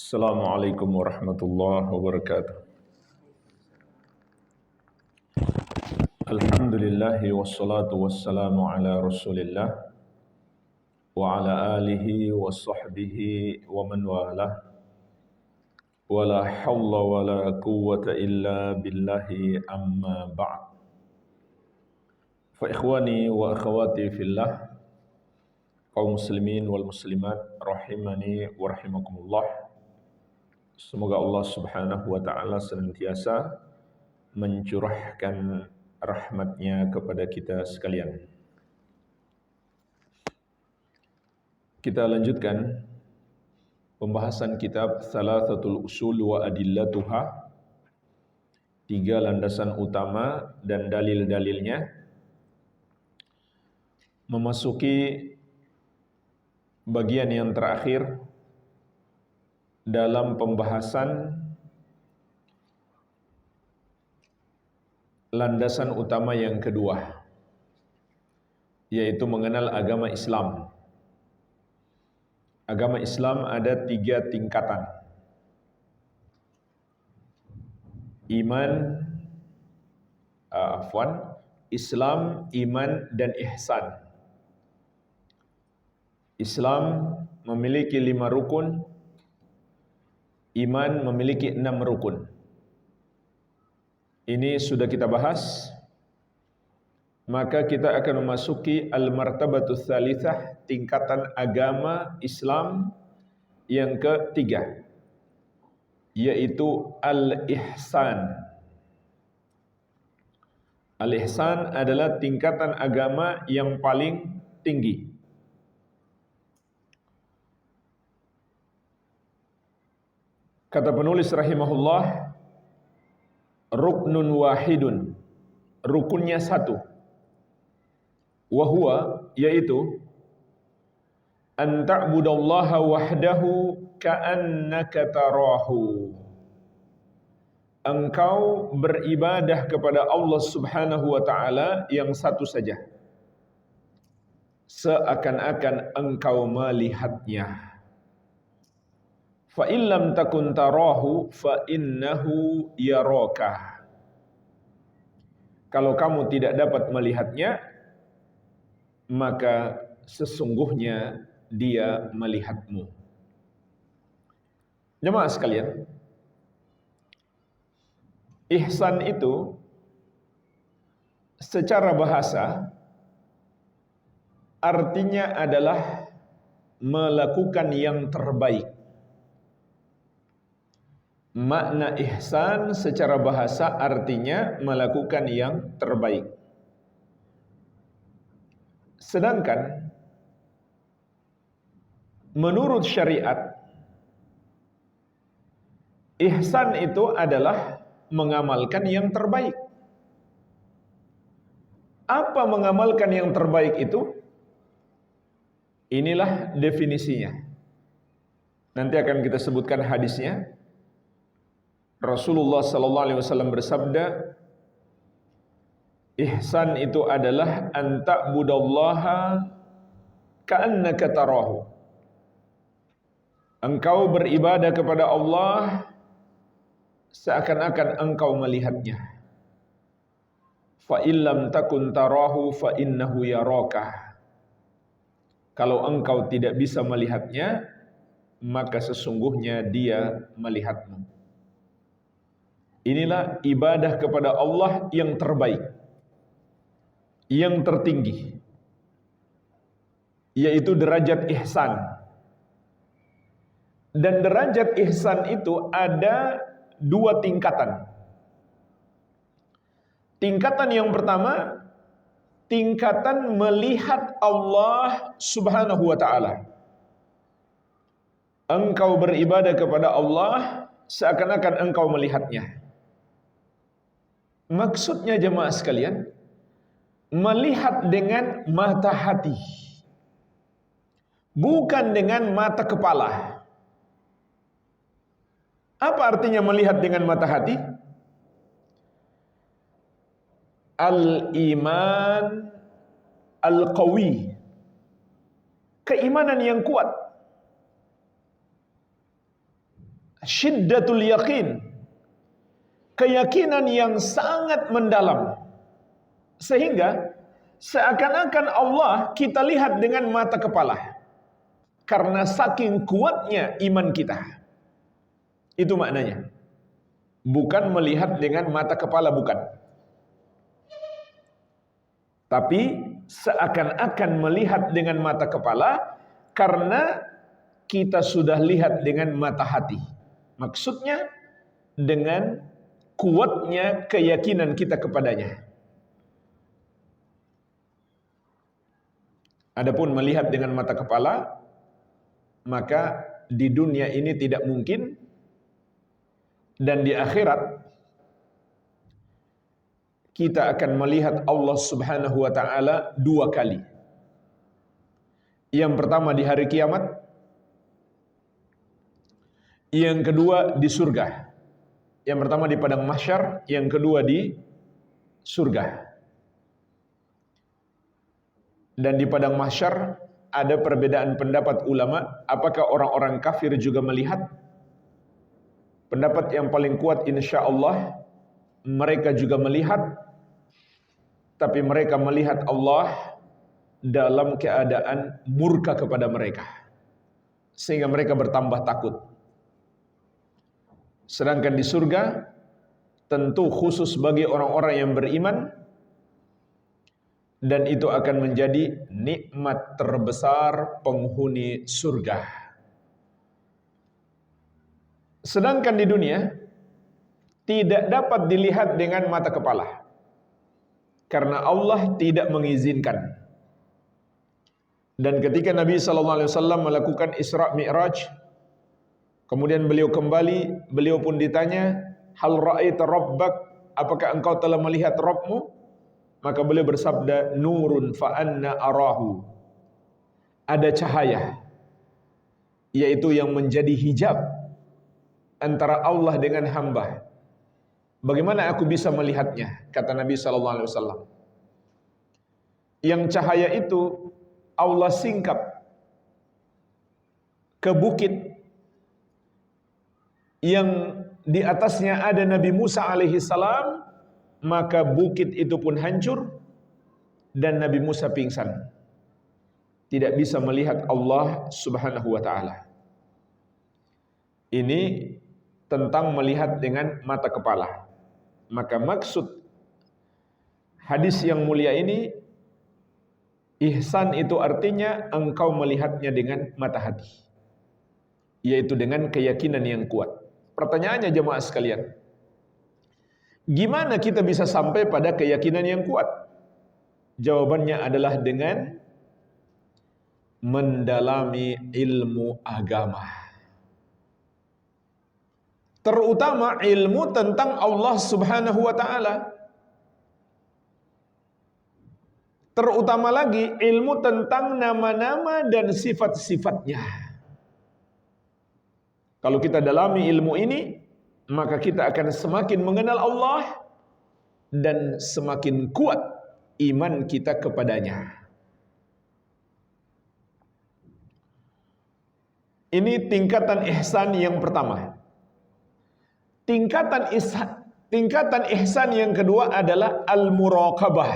Assalamualaikum warahmatullahi wabarakatuh. Alhamdulillahi wassalatu wassalamu ala rasulillah wa ala alihi wa sahbihi wa man walah. Wa la hawla wa la quwwata illa billahi amma ba'd. Fa ikhwani wa akhawati fillah, kaum muslimin wal muslimat rahimani wa rahimakumullah. Semoga Allah Subhanahu wa taala senantiasa mencurahkan rahmatnya kepada kita sekalian. Kita lanjutkan pembahasan kitab Thalathatul Usul wa Adillatuha, 3 landasan utama dan dalil-dalilnya, memasuki bagian yang terakhir dalam pembahasan landasan utama yang kedua, yaitu mengenal agama Islam. Agama Islam ada 3 tingkatan: Islam, iman, dan ihsan. Islam memiliki 5 rukun, iman memiliki 6 rukun. Ini sudah kita bahas. Maka kita akan memasuki al-martabatus tsalitsah, tingkatan agama Islam yang ketiga, yaitu al-ihsan. Al-ihsan adalah tingkatan agama yang paling tinggi. Kata penulis rahimahullah, ruknun wahidun, rukunnya satu, wahwa, yaitu an ta'budallaha wahdahu ka'annaka tarahu. Engkau beribadah kepada Allah Subhanahu wa taala yang satu saja, seakan-akan engkau melihatnya. Fa illam takun tarahu fa innahu yaraka. Kalau kamu tidak dapat melihatnya, maka sesungguhnya dia melihatmu. Jemaah sekalian, ihsan itu secara bahasa artinya adalah melakukan yang terbaik. Makna ihsan secara bahasa artinya melakukan yang terbaik. Sedangkan menurut syariat, ihsan itu adalah mengamalkan yang terbaik. Apa mengamalkan yang terbaik itu? Inilah definisinya. Nanti akan kita sebutkan hadisnya. Rasulullah sallallahu alaihi wasallam bersabda, ihsan itu adalah an ta'budallaha ka'annaka tarahu. Engkau beribadah kepada Allah seakan-akan engkau melihatnya. Fa illam takun tarahu fa innahu yaraka. Kalau engkau tidak bisa melihatnya, maka sesungguhnya dia melihatmu. Inilah ibadah kepada Allah yang terbaik, yang tertinggi, yaitu derajat ihsan. Dan derajat ihsan itu ada 2 tingkatan. Tingkatan yang pertama, tingkatan melihat Allah Subhanahu wa taala. Engkau beribadah kepada Allah seakan-akan engkau melihatnya. Maksudnya jemaah sekalian, melihat dengan mata hati, bukan dengan mata kepala. Apa artinya melihat dengan mata hati? Al-iman al-qawi, keimanan yang kuat. Syiddatul yaqin, keyakinan yang sangat mendalam, sehingga seakan-akan Allah kita lihat dengan mata kepala karena saking kuatnya iman kita. Itu maknanya. Bukan melihat dengan mata kepala, bukan. Tapi seakan-akan melihat dengan mata kepala karena kita sudah lihat dengan mata hati. Maksudnya dengan kuatnya keyakinan kita kepadanya. Adapun melihat dengan mata kepala, maka di dunia ini tidak mungkin, dan di akhirat kita akan melihat Allah Subhanahu wa taala 2 kali. Yang pertama di hari kiamat, yang kedua di surga. Yang pertama di padang mahsyar, yang kedua di surga. Dan di padang mahsyar ada perbedaan pendapat ulama, apakah orang-orang kafir juga melihat? Pendapat yang paling kuat insya Allah mereka juga melihat, tapi mereka melihat Allah dalam keadaan murka kepada mereka, sehingga mereka bertambah takut. Sedangkan di surga tentu khusus bagi orang-orang yang beriman, dan itu akan menjadi nikmat terbesar penghuni surga. Sedangkan di dunia tidak dapat dilihat dengan mata kepala karena Allah tidak mengizinkan. Dan ketika Nabi SAW melakukan Isra Mi'raj, kemudian beliau kembali, beliau pun ditanya, hal ra'aita rabbak, apakah engkau telah melihat Rabbmu? Maka beliau bersabda, nurun fa anna arahu, ada cahaya, yaitu yang menjadi hijab antara Allah dengan hamba. Bagaimana aku bisa melihatnya? Kata Nabi SAW. Yang cahaya itu Allah singkap ke bukit yang di atasnya ada Nabi Musa alaihi salam, maka bukit itu pun hancur dan Nabi Musa pingsan. Tidak bisa melihat Allah Subhanahu wa taala. Ini tentang melihat dengan mata kepala. Maka maksud hadis yang mulia ini, ihsan itu artinya engkau melihatnya dengan mata hati, yaitu dengan keyakinan yang kuat. Pertanyaannya jemaah sekalian, gimana kita bisa sampai pada keyakinan yang kuat? Jawabannya adalah dengan mendalami ilmu agama. Terutama ilmu tentang Allah Subhanahu wa taala. Terutama lagi ilmu tentang nama-nama dan sifat-sifatnya. Kalau kita dalami ilmu ini, maka kita akan semakin mengenal Allah dan semakin kuat iman kita kepadanya. Ini tingkatan ihsan yang pertama. Tingkatan ihsan yang kedua adalah al-muraqabah,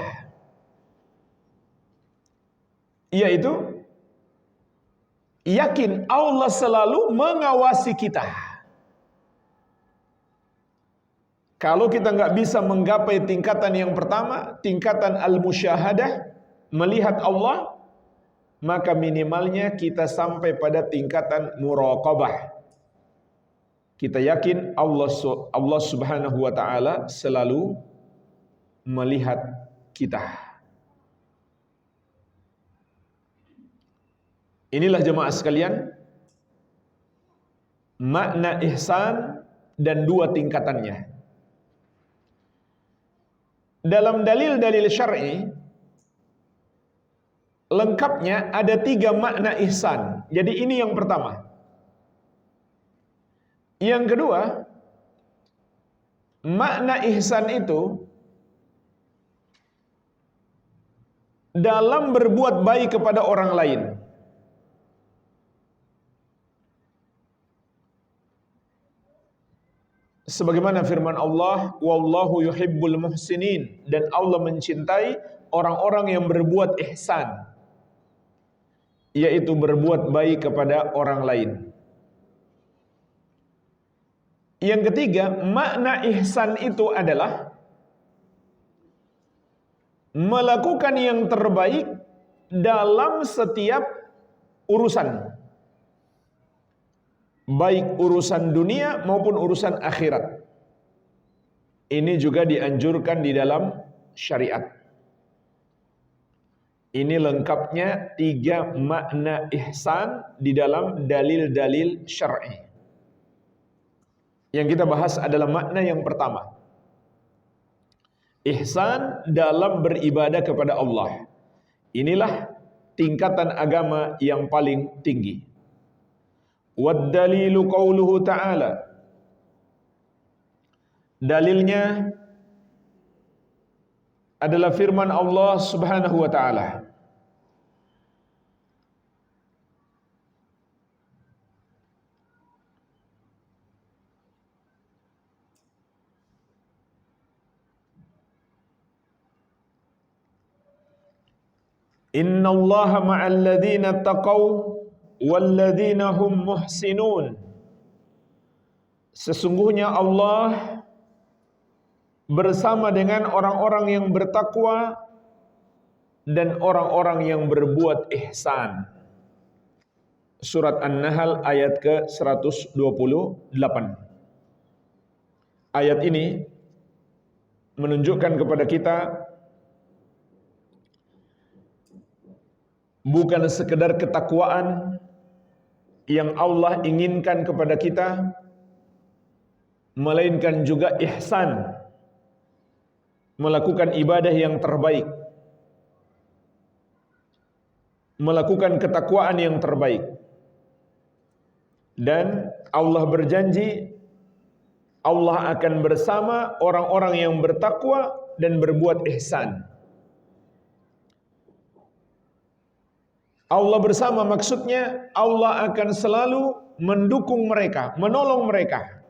yaitu yakin Allah selalu mengawasi kita. Kalau kita nggak bisa menggapai tingkatan yang pertama, tingkatan al-musyahadah, melihat Allah, maka minimalnya kita sampai pada tingkatan muraqabah. Kita yakin Allah Subhanahu wa taala selalu melihat kita. Inilah jemaah sekalian makna ihsan dan 2 tingkatannya. Dalam dalil-dalil syar'i lengkapnya ada 3 makna ihsan. Jadi ini yang pertama. Yang kedua, makna ihsan itu dalam berbuat baik kepada orang lain. Sebagaimana firman Allah, wallahu yuhibbul muhsinin, dan Allah mencintai orang-orang yang berbuat ihsan, yaitu berbuat baik kepada orang lain. Yang ketiga, makna ihsan itu adalah melakukan yang terbaik dalam setiap urusan, baik urusan dunia maupun urusan akhirat. Ini juga dianjurkan di dalam syariat. Ini lengkapnya 3 makna ihsan di dalam dalil-dalil syar'i. Yang kita bahas adalah makna yang pertama, ihsan dalam beribadah kepada Allah. Inilah tingkatan agama yang paling tinggi. Wad dalilu qauluhu ta'ala. Dalilnya adalah firman Allah Subhanahu wa ta'ala. Innallaha ma'al ladzina taqaw wal ladzina hum muhsinun. Sesungguhnya Allah bersama dengan orang-orang yang bertakwa dan orang-orang yang berbuat ihsan. Surat An-Nahl ayat ke-128. Ayat ini menunjukkan kepada kita bukan sekedar ketakwaan yang Allah inginkan kepada kita, melainkan juga ihsan, melakukan ibadah yang terbaik, melakukan ketakwaan yang terbaik. Dan Allah berjanji, Allah akan bersama orang-orang yang bertakwa dan berbuat ihsan. Allah bersama maksudnya Allah akan selalu mendukung mereka, menolong mereka.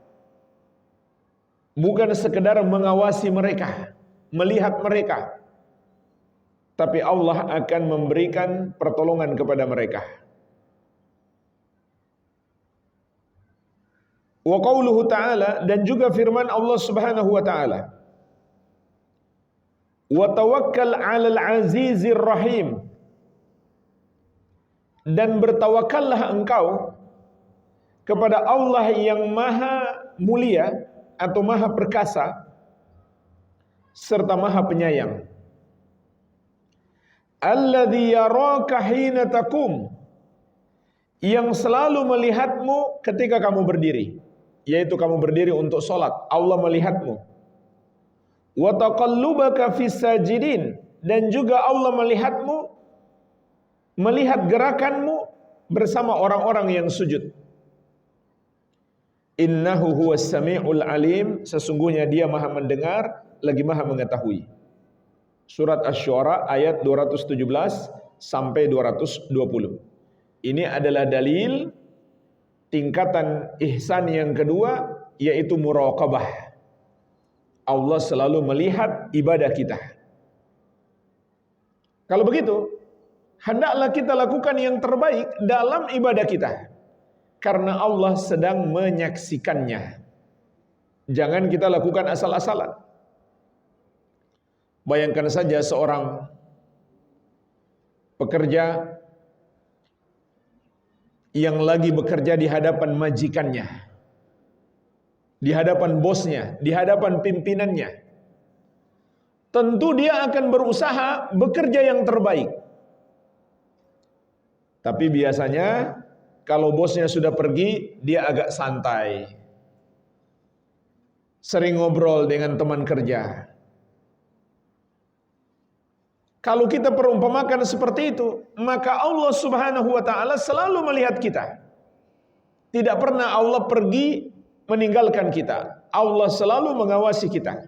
Bukan sekedar mengawasi mereka, melihat mereka, tapi Allah akan memberikan pertolongan kepada mereka. Wa qauluhu ta'ala, dan juga firman Allah Subhanahu wa ta'ala, wa tawakkal 'alal 'azizir rahim, dan bertawakallah engkau kepada Allah yang maha mulia atau maha perkasa serta maha penyayang. Alladzi yaraka hina taqum, yang selalu melihatmu ketika kamu berdiri, yaitu kamu berdiri untuk sholat, Allah melihatmu. Wa taqallubaka fis sajidin, dan juga Allah melihatmu, melihat gerakanmu bersama orang-orang yang sujud. Innahu huwas sami'ul alim, sesungguhnya Dia maha mendengar lagi maha mengetahui. Surat Asy-Syu'ara ayat 217 sampai 220. Ini adalah dalil tingkatan ihsan yang kedua, yaitu muraqabah. Allah selalu melihat ibadah kita. Kalau begitu, hendaklah kita lakukan yang terbaik dalam ibadah kita, karena Allah sedang menyaksikannya. Jangan kita lakukan asal-asalan. Bayangkan saja seorang pekerja yang lagi bekerja di hadapan majikannya, di hadapan bosnya, di hadapan pimpinannya. Tentu dia akan berusaha bekerja yang terbaik. Tapi biasanya kalau bosnya sudah pergi, dia agak santai. Sering ngobrol dengan teman kerja. Kalau kita perumpamakan seperti itu, maka Allah Subhanahu wa ta'ala selalu melihat kita. Tidak pernah Allah pergi meninggalkan kita. Allah selalu mengawasi kita.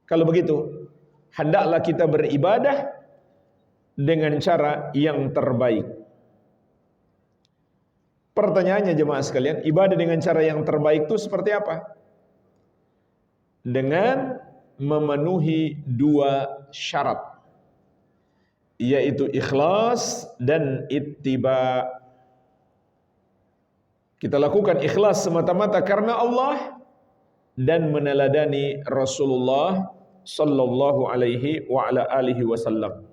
Kalau begitu, hendaklah kita beribadah dengan cara yang terbaik. Pertanyaannya jemaah sekalian, ibadah dengan cara yang terbaik itu seperti apa? dengan memenuhi dua syarat, yaitu ikhlas dan ittiba. Kita lakukan ikhlas semata-mata karena Allah dan meneladani Rasulullah sallallahu alaihi wa ala alihi wasallam.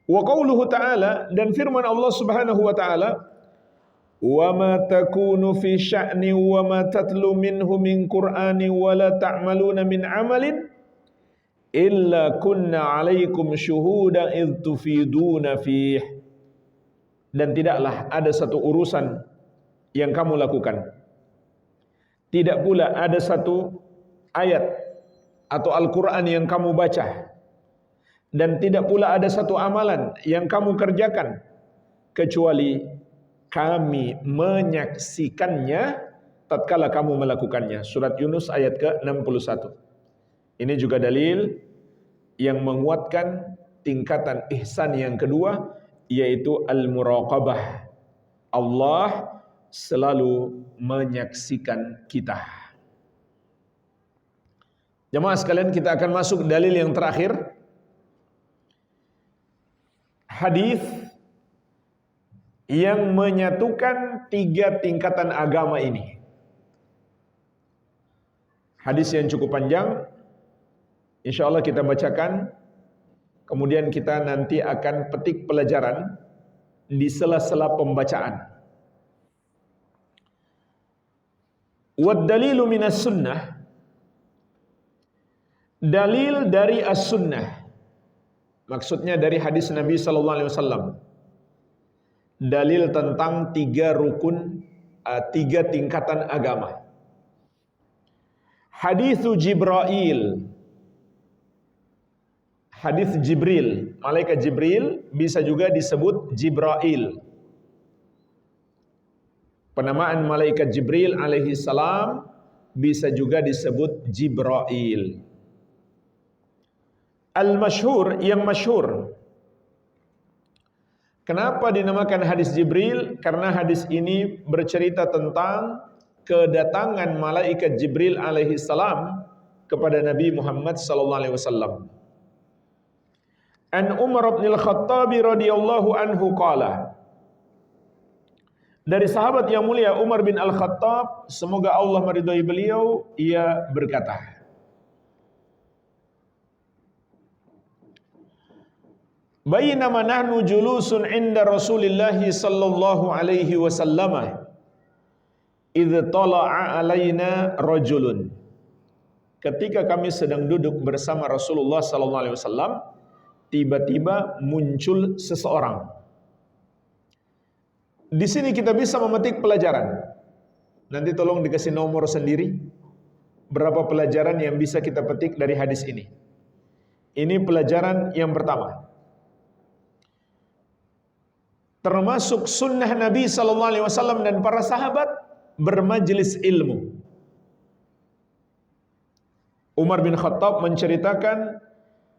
Wa qauluhu ta'ala, dan firman Allah Subhanahu wa ta'ala, wa ma takunu fi sya'ni wa ma tatlu minhu min qur'ani wa la ta'maluna min amalin illa kunna 'alaikum syuhuda id tufiduna fih. Dan tidaklah ada satu urusan yang kamu lakukan, tidak pula ada satu ayat atau Al-Quran yang kamu baca, dan tidak pula ada satu amalan yang kamu kerjakan, kecuali kami menyaksikannya tatkala kamu melakukannya. Surat Yunus ayat ke-61. Ini juga dalil yang menguatkan tingkatan ihsan yang kedua, yaitu al-muraqabah. Allah selalu menyaksikan kita. Jemaah sekalian, kita akan masuk dalil yang terakhir. Hadis yang menyatukan tiga tingkatan agama ini. Hadis yang cukup panjang, insya Allah kita bacakan, kemudian kita nanti akan petik pelajaran di sela-sela pembacaan. Wad dalilu minas sunnah, dalil dari as-sunnah, maksudnya dari hadis Nabi sallallahu alaihi wasallam. Dalil tentang tiga rukun, tiga tingkatan agama. Hadithu Jibril. Hadis Jibril, malaikat Jibril bisa juga disebut Jibrail. Penamaan malaikat Jibril alaihi salam bisa juga disebut Jibrail. Al-masyhur, yang masyhur. Kenapa dinamakan hadis Jibril? Karena hadis ini bercerita tentang kedatangan malaikat Jibril alaihi salam kepada Nabi Muhammad sallallahu alaihi wasallam. An Umar bin Al-Khattab radhiyallahu anhu qala, dari sahabat yang mulia Umar bin Al-Khattab, semoga Allah meridhai beliau, ia berkata, bainama nahnu julusun inda Rasulillah sallallahu alaihi wasallam idh tala'a alaina rajulun. Ketika kami sedang duduk bersama Rasulullah sallallahu alaihi wasallam, tiba-tiba muncul seseorang. Di sini kita bisa memetik pelajaran. Nanti tolong dikasih nomor sendiri berapa pelajaran yang bisa kita petik dari hadis ini. Ini pelajaran yang pertama. Termasuk sunnah Nabi sallallahu alaihi wasallam dan para sahabat bermajlis ilmu. Umar bin Khattab menceritakan,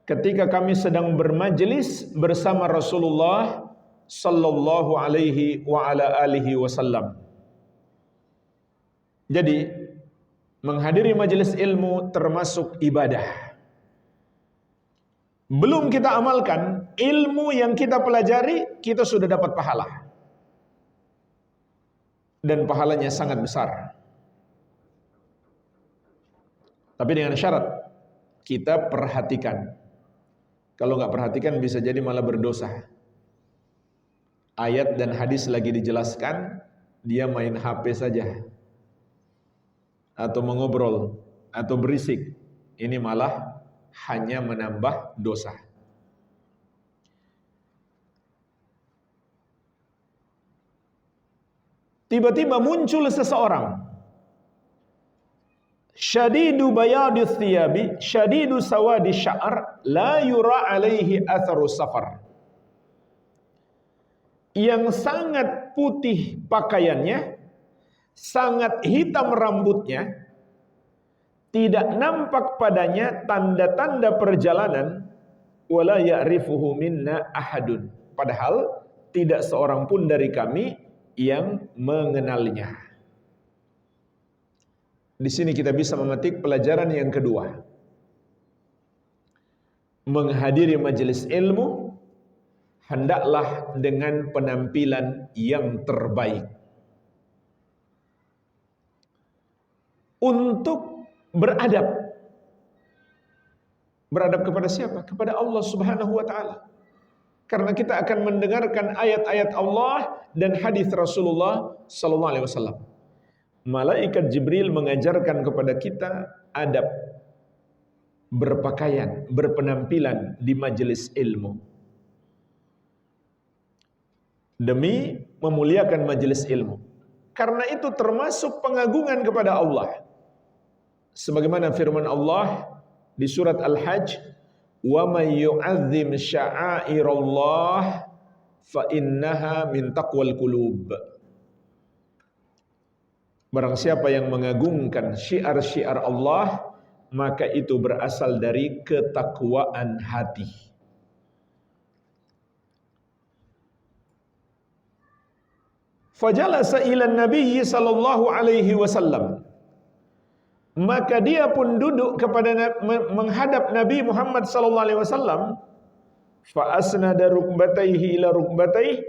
ketika kami sedang bermajlis bersama Rasulullah sallallahu alaihi wa ala alihi wasallam. Jadi, menghadiri majelis ilmu termasuk ibadah. Belum kita amalkan, ilmu yang kita pelajari, kita sudah dapat pahala. Dan pahalanya sangat besar. Tapi dengan syarat, kita perhatikan. Kalau nggak perhatikan bisa jadi malah berdosa. Ayat dan hadis lagi dijelaskan, dia main HP saja. Atau mengobrol, atau berisik. Ini malah hanya menambah dosa. Tiba-tiba muncul seseorang. Syadidu bayadis thiyabi, syadidu sawadi sya'ar, la yura alaihi atharu safar. Yang sangat putih pakaiannya, sangat hitam rambutnya, tidak nampak padanya tanda-tanda perjalanan, wala ya'rifuhu minna ahadun. Padahal tidak seorang pun dari kami yang mengenalnya. Di sini kita bisa memetik pelajaran yang kedua. Menghadiri majelis ilmu hendaklah dengan penampilan yang terbaik. Untuk beradab. Beradab kepada siapa? Kepada Allah Subhanahu wa taala. Karena kita akan mendengarkan ayat-ayat Allah dan hadis Rasulullah sallallahu alaihi wasallam. Malaikat Jibril mengajarkan kepada kita adab berpakaian, berpenampilan di majelis ilmu. Demi memuliakan majelis ilmu. Karena itu termasuk pengagungan kepada Allah. Sebagaimana firman Allah di surat Al-Hajj, "Wa may yu'azzim sya'airallah fa innaha min taqwal qulub." Barang siapa yang mengagungkan syiar-syiar Allah, maka itu berasal dari ketakwaan hati. Fajalasa ila Nabi sallallahu alaihi wasallam. Maka dia pun duduk menghadap Nabi Muhammad sallallahu alaihi wasallam. Fa asnada rukbatayhi ila rukbatayhi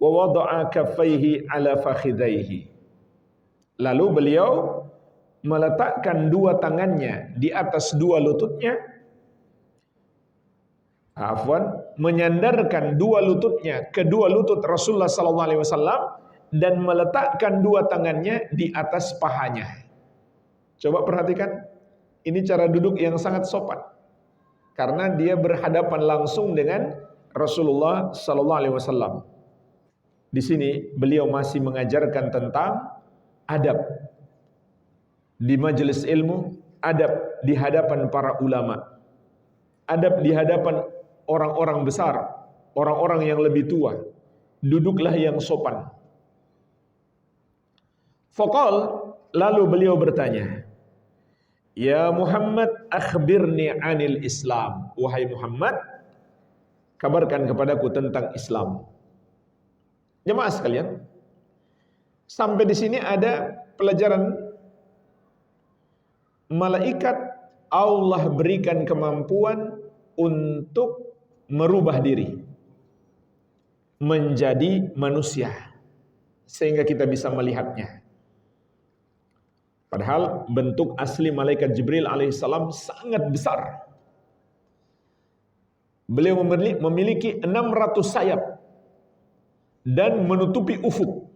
wa wada'a kaffayhi ala fakhidayhi. Lalu beliau meletakkan dua tangannya di atas dua lututnya. Menyandarkan dua lututnya ke dua lutut Rasulullah sallallahu alaihi wasallam dan meletakkan dua tangannya di atas pahanya. Coba perhatikan, ini cara duduk yang sangat sopan. Karena dia berhadapan langsung dengan Rasulullah sallallahu alaihi wasallam. Di sini beliau masih mengajarkan tentang adab di majelis ilmu, adab di hadapan para ulama, adab di hadapan orang-orang besar, orang-orang yang lebih tua. Duduklah yang sopan. Faqal, lalu beliau bertanya, "Ya Muhammad, akhbirni anil Islam." Wahai Muhammad, kabarkan kepadaku tentang Islam. Jemaah sekalian, sampai di sini ada pelajaran. Malaikat Allah berikan kemampuan untuk merubah diri menjadi manusia sehingga kita bisa melihatnya. Padahal bentuk asli malaikat Jibril alaihissalam sangat besar. Beliau memiliki 600 sayap dan menutupi ufuk.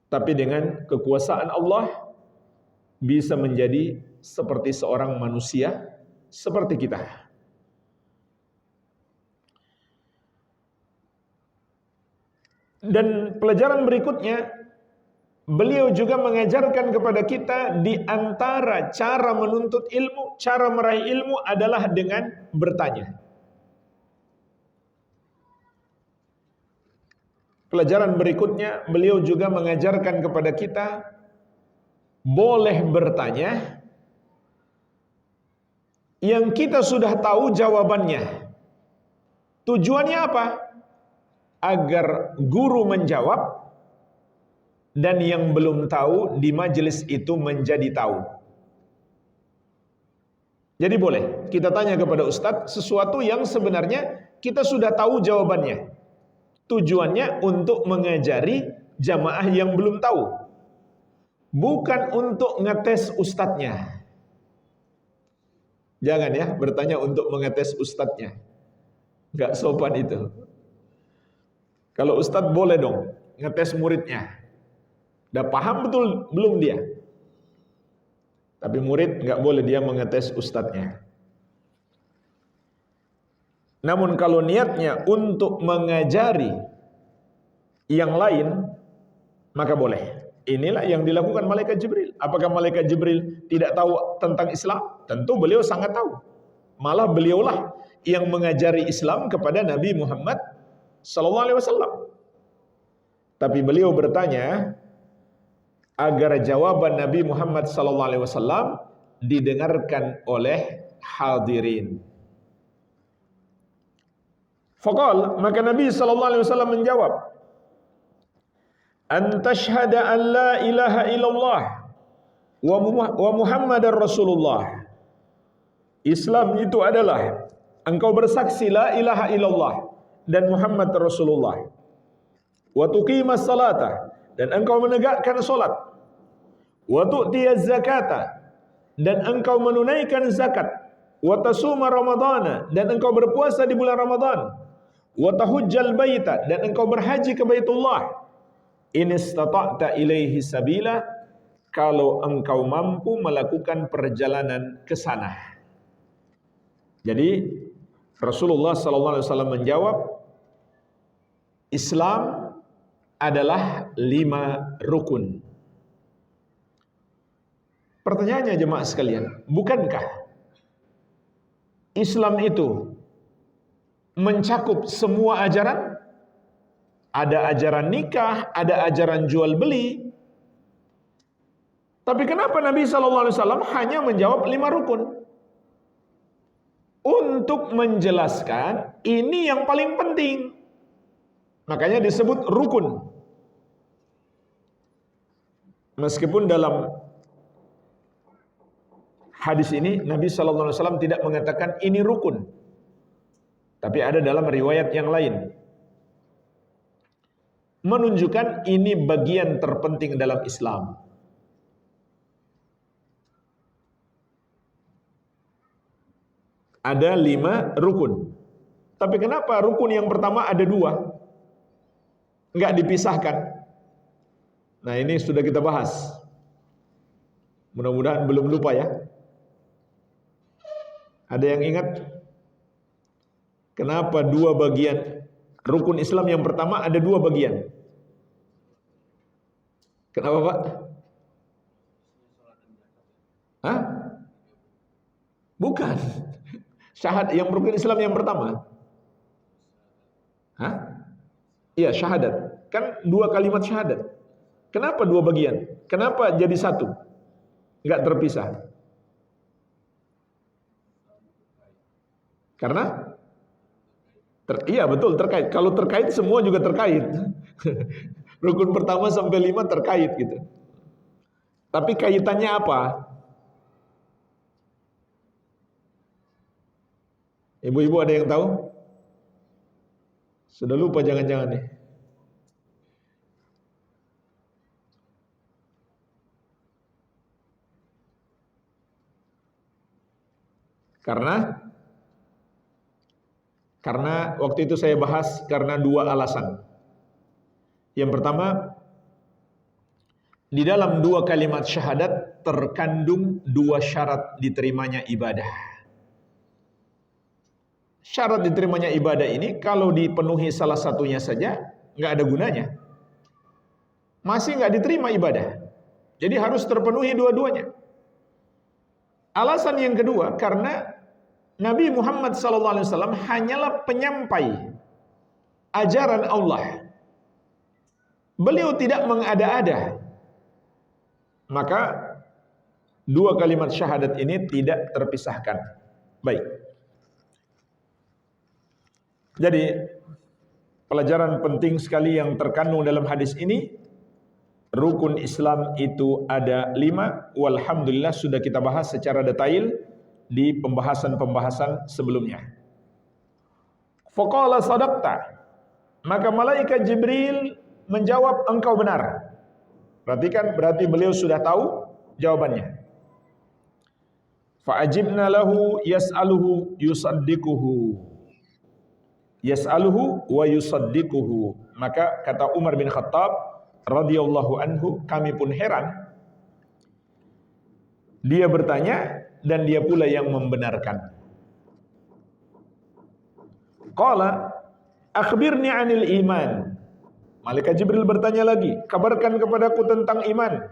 Tapi dengan kekuasaan Allah bisa menjadi seperti seorang manusia seperti kita. Dan pelajaran berikutnya, beliau juga mengajarkan kepada kita di antara cara menuntut ilmu, cara meraih ilmu adalah dengan bertanya. Pelajaran berikutnya, beliau juga mengajarkan kepada kita boleh bertanya yang kita sudah tahu jawabannya. Tujuannya apa? Agar guru menjawab dan yang belum tahu di majelis itu menjadi tahu. Jadi boleh kita tanya kepada ustadz sesuatu yang sebenarnya kita sudah tahu jawabannya. Tujuannya untuk mengajari jamaah yang belum tahu. Bukan untuk ngetes ustadznya. Jangan ya bertanya untuk mengetes ustadznya. Gak sopan itu. Kalau ustadz boleh dong ngetes muridnya. Udah paham betul belum dia? Tapi murid nggak boleh dia mengetes ustadznya. Namun kalau niatnya untuk mengajari yang lain, maka boleh. Inilah yang dilakukan malaikat Jibril. Apakah malaikat Jibril tidak tahu tentang Islam? Tentu beliau sangat tahu. Malah beliaulah yang mengajari Islam kepada Nabi Muhammad SAW. Tapi beliau bertanya agar jawaban Nabi Muhammad SAW didengarkan oleh hadirin. Faqal, maka Nabi SAW menjawab, "An tashhada an la ilaha illallah wa Muhammadar Rasulullah. Islam itu adalah engkau bersaksi la ilaha illallah dan Muhammad Rasulullah. Wa tuqimas salata, dan engkau menegakkan salat. Wa tu'tiyaz zakata, dan engkau menunaikan zakat. Wa tasuma ramadhana, dan engkau berpuasa di bulan Ramadan. Wa tahujjal baita, dan engkau berhaji ke Baitullah. In istata'ta ilaihi sabila, kalau engkau mampu melakukan perjalanan ke sana. Jadi Rasulullah sallallahu alaihi wasallam menjawab, Islam adalah 5 rukun. Pertanyaannya jemaah sekalian, bukankah Islam itu mencakup semua ajaran? Ada ajaran nikah, ada ajaran jual beli. Tapi kenapa Nabi SAW hanya menjawab 5 rukun? Untuk menjelaskan ini yang paling penting. Makanya disebut rukun. Meskipun dalam hadis ini Nabi SAW tidak mengatakan ini rukun, tapi ada dalam riwayat yang lain menunjukkan ini bagian terpenting dalam Islam. Ada 5 rukun. Tapi kenapa rukun yang pertama ada 2? Enggak dipisahkan. Nah, ini sudah kita bahas. Mudah-mudahan belum lupa ya. Ada yang ingat? Kenapa 2 bagian? Rukun Islam yang pertama ada 2 bagian. Kenapa, Pak? Hah? Bukan. Syahadat yang rukun Islam yang pertama. Hah? Iya, syahadat. Kan 2 kalimat syahadat. Kenapa 2 bagian? Kenapa jadi 1? Enggak terpisah. Karena iya betul, terkait. Kalau terkait semua juga terkait. Rukun pertama sampai 5 terkait gitu. Tapi kaitannya apa? Ibu-ibu ada yang tahu? Sudah lupa jangan-jangan nih. Karena waktu itu saya bahas karena 2 alasan. Yang pertama, di dalam 2 kalimat syahadat terkandung 2 syarat diterimanya ibadah. Syarat diterimanya ibadah ini kalau dipenuhi salah satunya saja nggak ada gunanya. Masih nggak diterima ibadah. Jadi harus terpenuhi dua-duanya. Alasan yang kedua, karena Nabi Muhammad SAW hanyalah penyampai ajaran Allah. Beliau tidak mengada-ada. Maka 2 kalimat syahadat ini tidak terpisahkan. Baik. Jadi pelajaran penting sekali yang terkandung dalam hadis ini, rukun Islam itu ada 5. Walhamdulillah sudah kita bahas secara detail di pembahasan-pembahasan sebelumnya. Faqala sadaqta, maka malaikat Jibril menjawab engkau benar. Perhatikan, berarti beliau sudah tahu jawabannya. Fa'ajibna lahu yas'aluhu yusaddiquhu. Yas'aluhu wa yusaddiquhu. Maka kata Umar bin Khattab radhiyallahu anhu, kami pun heran. Dia bertanya dan dia pula yang membenarkan. Qala akhbirni 'anil iman. Malaikat Jibril bertanya lagi, kabarkan kepadaku tentang iman.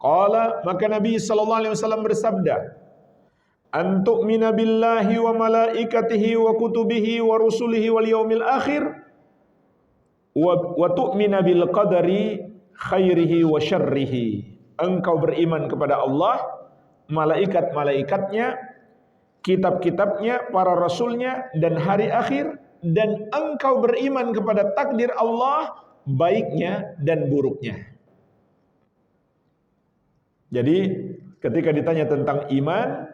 Qala, maka Nabi sallallahu alaihi wasallam bersabda, an tu'mina billahi wa malaikatihi wa kutubihi wa rusulihi wal yaumil akhir wa tu'mina bil qadari khairihi wa syarrihi. Engkau beriman kepada Allah, malaikat-malaikatnya, kitab-kitabnya, para rasulnya, dan hari akhir, dan engkau beriman kepada takdir Allah, baiknya dan buruknya. Jadi ketika ditanya tentang iman,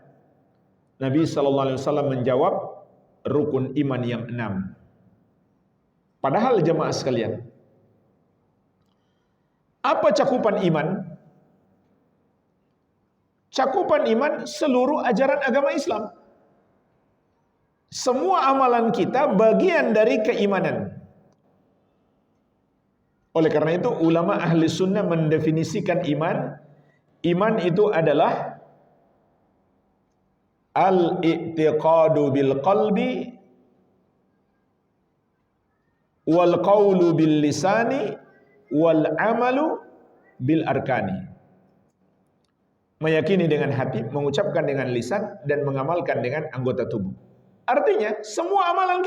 Nabi SAW menjawab rukun iman yang 6. Padahal jemaah sekalian, apa cakupan iman? Cakupan iman seluruh ajaran agama Islam. Semua amalan kita bagian dari keimanan. Oleh karena itu ulama ahli sunnah mendefinisikan iman. Iman itu adalah al-i'tiqadu bil qalbi wal qawlu bil lisani wal amalu bil arkani. Meyakini dengan hati, mengucapkan dengan lisan, dan mengamalkan dengan anggota tubuh. Artinya semua amalan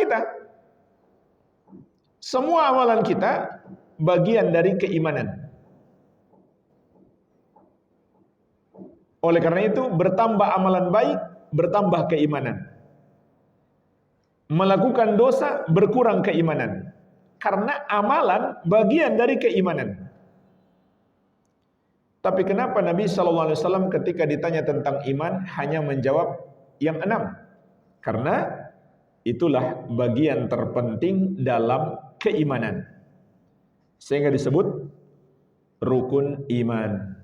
kita bagian dari keimanan. Oleh karena itu bertambah amalan baik, bertambah keimanan. Melakukan dosa, berkurang keimanan. Karena amalan bagian dari keimanan. Tapi kenapa Nabi SAW ketika ditanya tentang iman hanya menjawab yang 6? Karena itulah bagian terpenting dalam keimanan. Sehingga disebut rukun iman.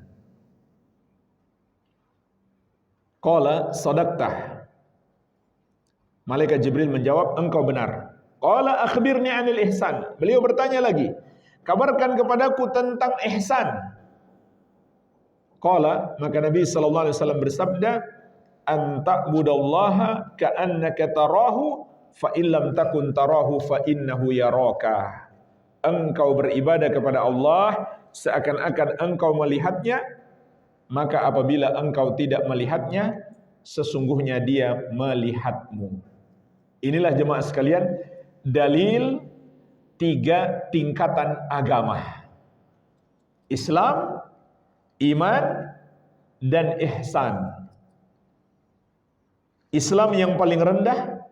Qala sadaqtah. Malaikat Jibril menjawab, engkau benar. Qala akhbirni 'anil ihsan. Beliau bertanya lagi, kabarkan kepadaku tentang ihsan. Qala, maka Nabi SAW bersabda, an ta'budallaha ka'annaka tarahu fa illam takun tarahu fa innahu yaraka. Engkau beribadah kepada Allah seakan-akan engkau melihatnya, maka apabila engkau tidak melihatnya, sesungguhnya dia melihatmu. Inilah jemaah sekalian, dalil 3 tingkatan agama. Islam, iman, dan ihsan. Islam yang paling rendah,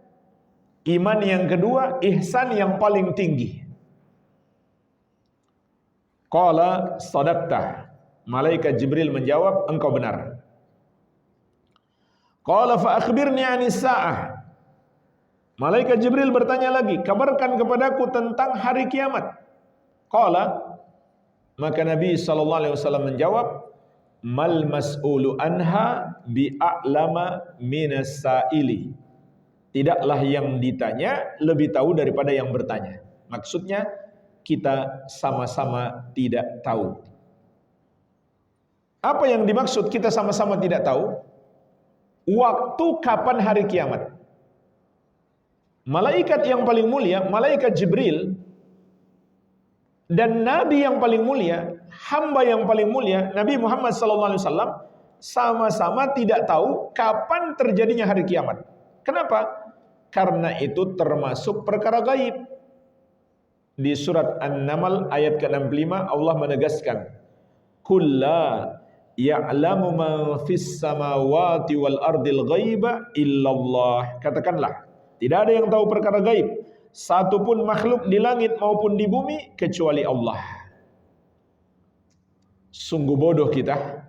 iman yang kedua, ihsan yang paling tinggi. Qala sadaqtah. Malaikat Jibril menjawab, engkau benar. Qala fa akhbirni 'anis sa'ah. Malaikat Jibril bertanya lagi, kabarkan kepadaku tentang hari kiamat. Qala, maka Nabi SAW menjawab, mal mas'ulu anha bi'a'lama minas sa'ili. Tidaklah yang ditanya lebih tahu daripada yang bertanya. Maksudnya, kita sama-sama tidak tahu. Apa yang dimaksud kita sama-sama tidak tahu? Waktu kapan hari kiamat. Malaikat yang paling mulia, malaikat Jibril, dan Nabi yang paling mulia, hamba yang paling mulia, Nabi Muhammad SAW, sama-sama tidak tahu kapan terjadinya hari kiamat. Kenapa? Karena itu termasuk perkara gaib. Di surat An-Naml ayat ke-65 Allah menegaskan, kulla ya'lamu ma fis samawati wal ardil ghaiba illallah. Katakanlah, tidak ada yang tahu perkara gaib, satupun makhluk di langit maupun di bumi kecuali Allah. Sungguh bodoh kita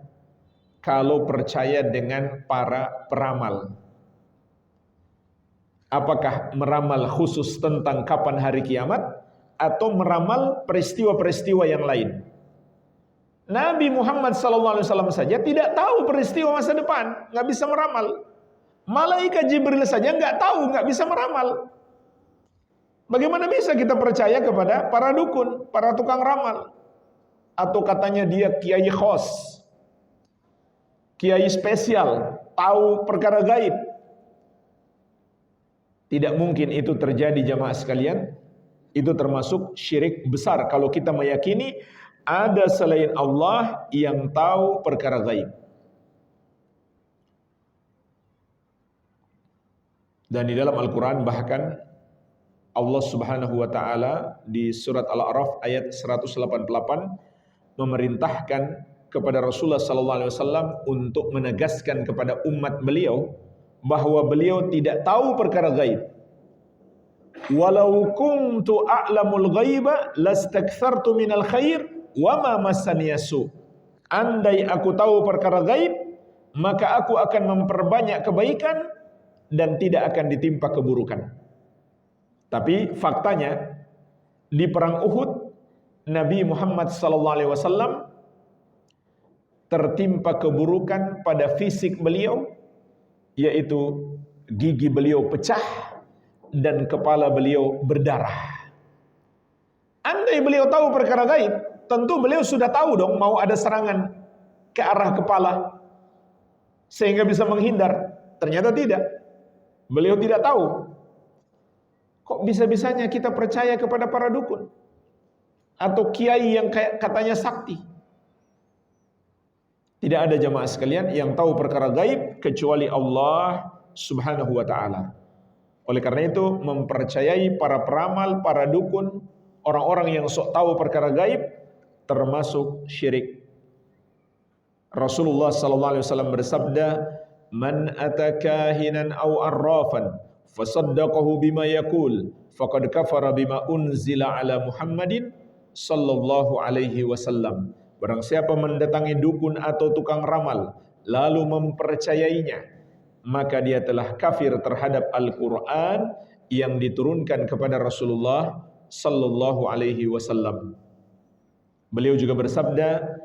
kalau percaya dengan para peramal. Apakah meramal khusus tentang kapan hari kiamat atau meramal peristiwa-peristiwa yang lain? Nabi Muhammad SAW saja tidak tahu peristiwa masa depan, nggak bisa meramal. Malaikat Jibril saja nggak tahu, nggak bisa meramal. Bagaimana bisa kita percaya kepada para dukun, para tukang ramal? Atau katanya dia kiai khos, kiai spesial, tahu perkara gaib. Tidak mungkin itu terjadi jamaah sekalian. Itu termasuk syirik besar kalau kita meyakini ada selain Allah yang tahu perkara gaib. Dan di dalam Al-Quran bahkan Allah Subhanahu wa Ta'ala di surat Al-A'raf ayat 188 memerintahkan kepada Rasulullah SAW untuk menegaskan kepada umat beliau bahwa beliau tidak tahu perkara gaib. Walau kuntu a'lamul ghaiba lastakthartu minal khair wa ma massaniyasu. andai aku tahu perkara gaib, maka aku akan memperbanyak kebaikan dan tidak akan ditimpa keburukan. Tapi faktanya di perang Uhud Nabi Muhammad SAW tertimpa keburukan pada fisik beliau, yaitu gigi beliau pecah dan kepala beliau berdarah. Andai beliau tahu perkara gaib, tentu beliau sudah tahu dong mau ada serangan ke arah kepala sehingga bisa menghindar. Ternyata tidak. Beliau tidak tahu. Kok bisa-bisanya kita percaya kepada para dukun atau kiai yang katanya sakti? Tidak ada jamaah sekalian yang tahu perkara gaib kecuali Allah Subhanahu wa ta'ala. Oleh karena itu mempercayai para peramal, para dukun, orang-orang yang sok tahu perkara gaib termasuk syirik. Rasulullah sallallahu alaihi wasallam bersabda, "Man atakahinan aw arrafan fasaddaqahu bima yaqul faqad kafara bima unzila ala Muhammadin sallallahu alaihi wasallam." Barang siapa mendatangi dukun atau tukang ramal lalu mempercayainya, maka dia telah kafir terhadap Al-Quran yang diturunkan kepada Rasulullah sallallahu alaihi wasallam. Beliau juga bersabda,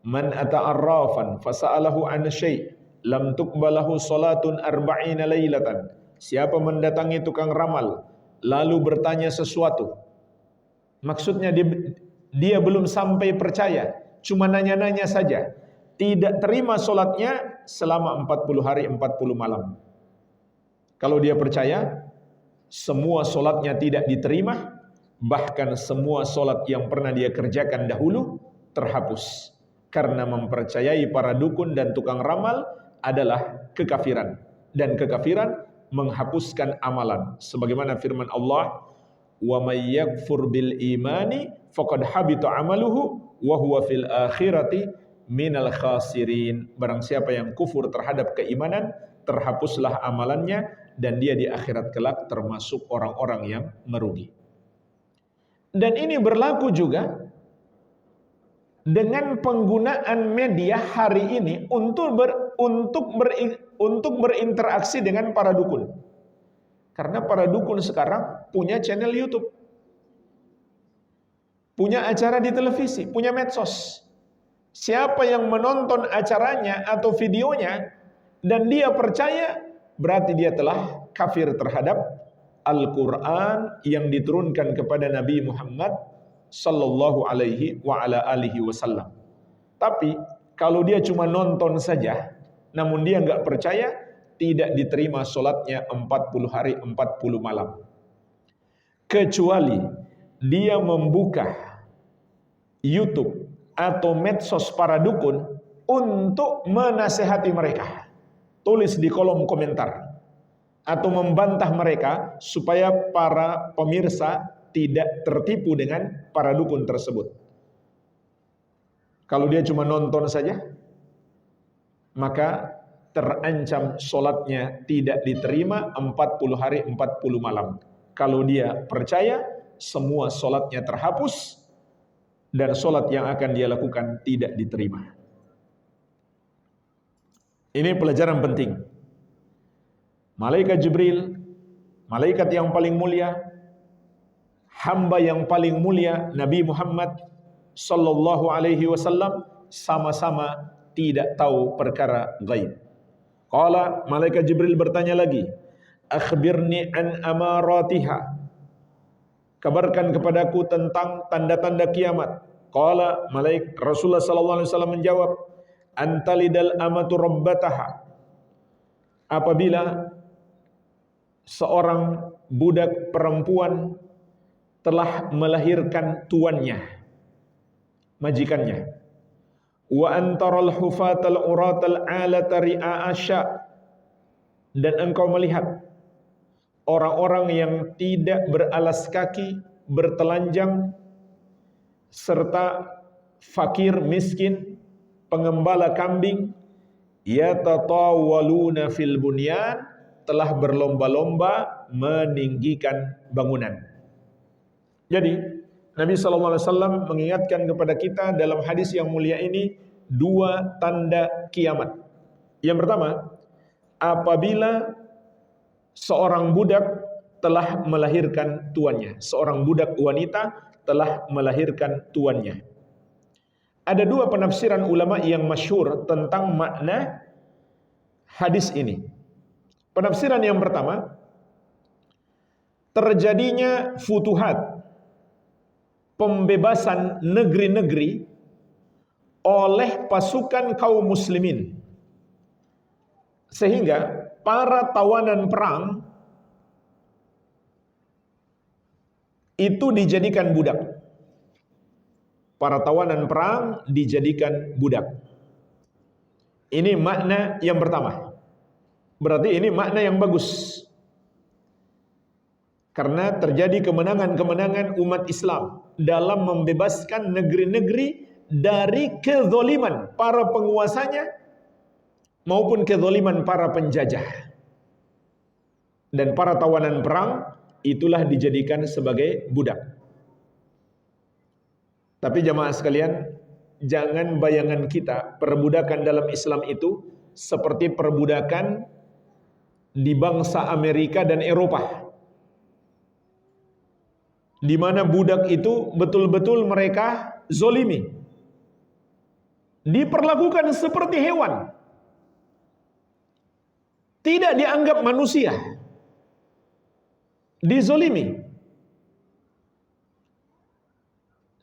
"Man ata'arrafan fasa'alahu an syai' lam tuqbalahu salatun arba'ina lailatan." Siapa mendatangi tukang ramal lalu bertanya sesuatu, maksudnya dia belum sampai percaya, cuma nanya-nanya saja, tidak terima solatnya selama 40 hari 40 malam. Kalau dia percaya, semua solatnya tidak diterima, bahkan semua solat yang pernah dia kerjakan dahulu terhapus. Karena mempercayai para dukun dan tukang ramal adalah kekafiran. Dan kekafiran menghapuskan amalan. Sebagaimana firman Allah, "Wa may yakfur bil imani faqad habita amaluhu wa huwa fil akhirati minal khasirin." Barang siapa yang kufur terhadap keimanan, terhapuslah amalannya dan dia di akhirat kelak termasuk orang-orang yang merugi. Dan ini berlaku juga dengan penggunaan media hari ini untuk berinteraksi dengan para dukun. Karena para dukun sekarang punya channel YouTube, punya acara di televisi, punya medsos. Siapa yang menonton acaranya atau videonya dan dia percaya, berarti dia telah kafir terhadap Al-Quran yang diturunkan kepada Nabi Muhammad sallallahu alaihi wa ala alihi wasallam. Tapi kalau dia cuma nonton saja, namun dia enggak percaya, tidak diterima solatnya 40 hari 40 malam. Kecuali dia membuka YouTube atau medsos para dukun untuk menasehati mereka. Tulis di kolom komentar atau membantah mereka supaya para pemirsa tidak tertipu dengan para dukun tersebut. Kalau dia cuma nonton saja, maka terancam solatnya tidak diterima 40 hari 40 malam. Kalau dia percaya, semua solatnya terhapus dan solat yang akan dia lakukan tidak diterima. Ini pelajaran penting. Malaikat Jibril, malaikat yang paling mulia, hamba yang paling mulia Nabi Muhammad sallallahu alaihi wasallam sama-sama tidak tahu perkara gaib. Qala, malaikat Jibril bertanya lagi, "Akhbirni an amaratiha." Kabarkan kepadaku tentang tanda-tanda kiamat. Qala, malaikat Rasulullah sallallahu alaihi wasallam menjawab, "Antalidal amatu rabbataha." Apabila seorang budak perempuan telah melahirkan tuannya, majikannya. Wa antaral hufatal uratal alata ri'a asya, dan engkau melihat orang-orang yang tidak beralas kaki, bertelanjang, serta fakir miskin, pengembala kambing, yatatawaluna fil bunyan, telah berlomba-lomba meninggikan bangunan. Jadi Nabi SAW mengingatkan kepada kita dalam hadis yang mulia ini dua tanda kiamat. Yang pertama, apabila seorang budak telah melahirkan tuannya, seorang budak wanita telah melahirkan tuannya. Ada dua penafsiran ulama yang masyhur tentang makna hadis ini. Penafsiran yang pertama, terjadinya futuhat, pembebasan negeri-negeri oleh pasukan kaum muslimin, sehingga para tawanan perang itu dijadikan budak. Para tawanan perang dijadikan budak. Ini makna yang pertama. Berarti ini makna yang bagus. Karena terjadi kemenangan-kemenangan umat Islam dalam membebaskan negeri-negeri dari kezaliman para penguasanya maupun kezaliman para penjajah. Dan para tawanan perang itulah dijadikan sebagai budak. Tapi jamaah sekalian, jangan bayangan kita perbudakan dalam Islam itu seperti perbudakan di bangsa Amerika dan Eropa, di mana budak itu betul-betul mereka zolimi, diperlakukan seperti hewan, tidak dianggap manusia, dizolimi.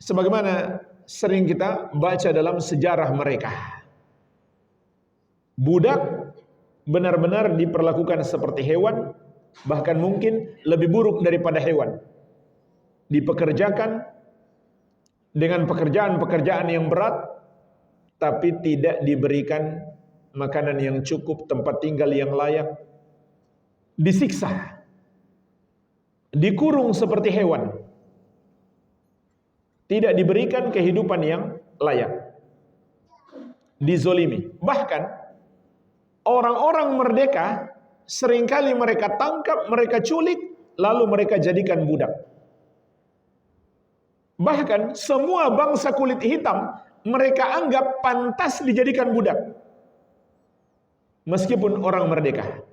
Sebagaimana sering kita baca dalam sejarah mereka, budak benar-benar diperlakukan seperti hewan, bahkan mungkin lebih buruk daripada hewan. Dipekerjakan dengan pekerjaan-pekerjaan yang berat, tapi tidak diberikan makanan yang cukup, tempat tinggal yang layak, disiksa, dikurung seperti hewan, tidak diberikan kehidupan yang layak, dizolimi. Bahkan orang-orang merdeka seringkali mereka tangkap, mereka culik, lalu mereka jadikan budak. Bahkan semua bangsa kulit hitam mereka anggap pantas dijadikan budak, meskipun orang merdeka.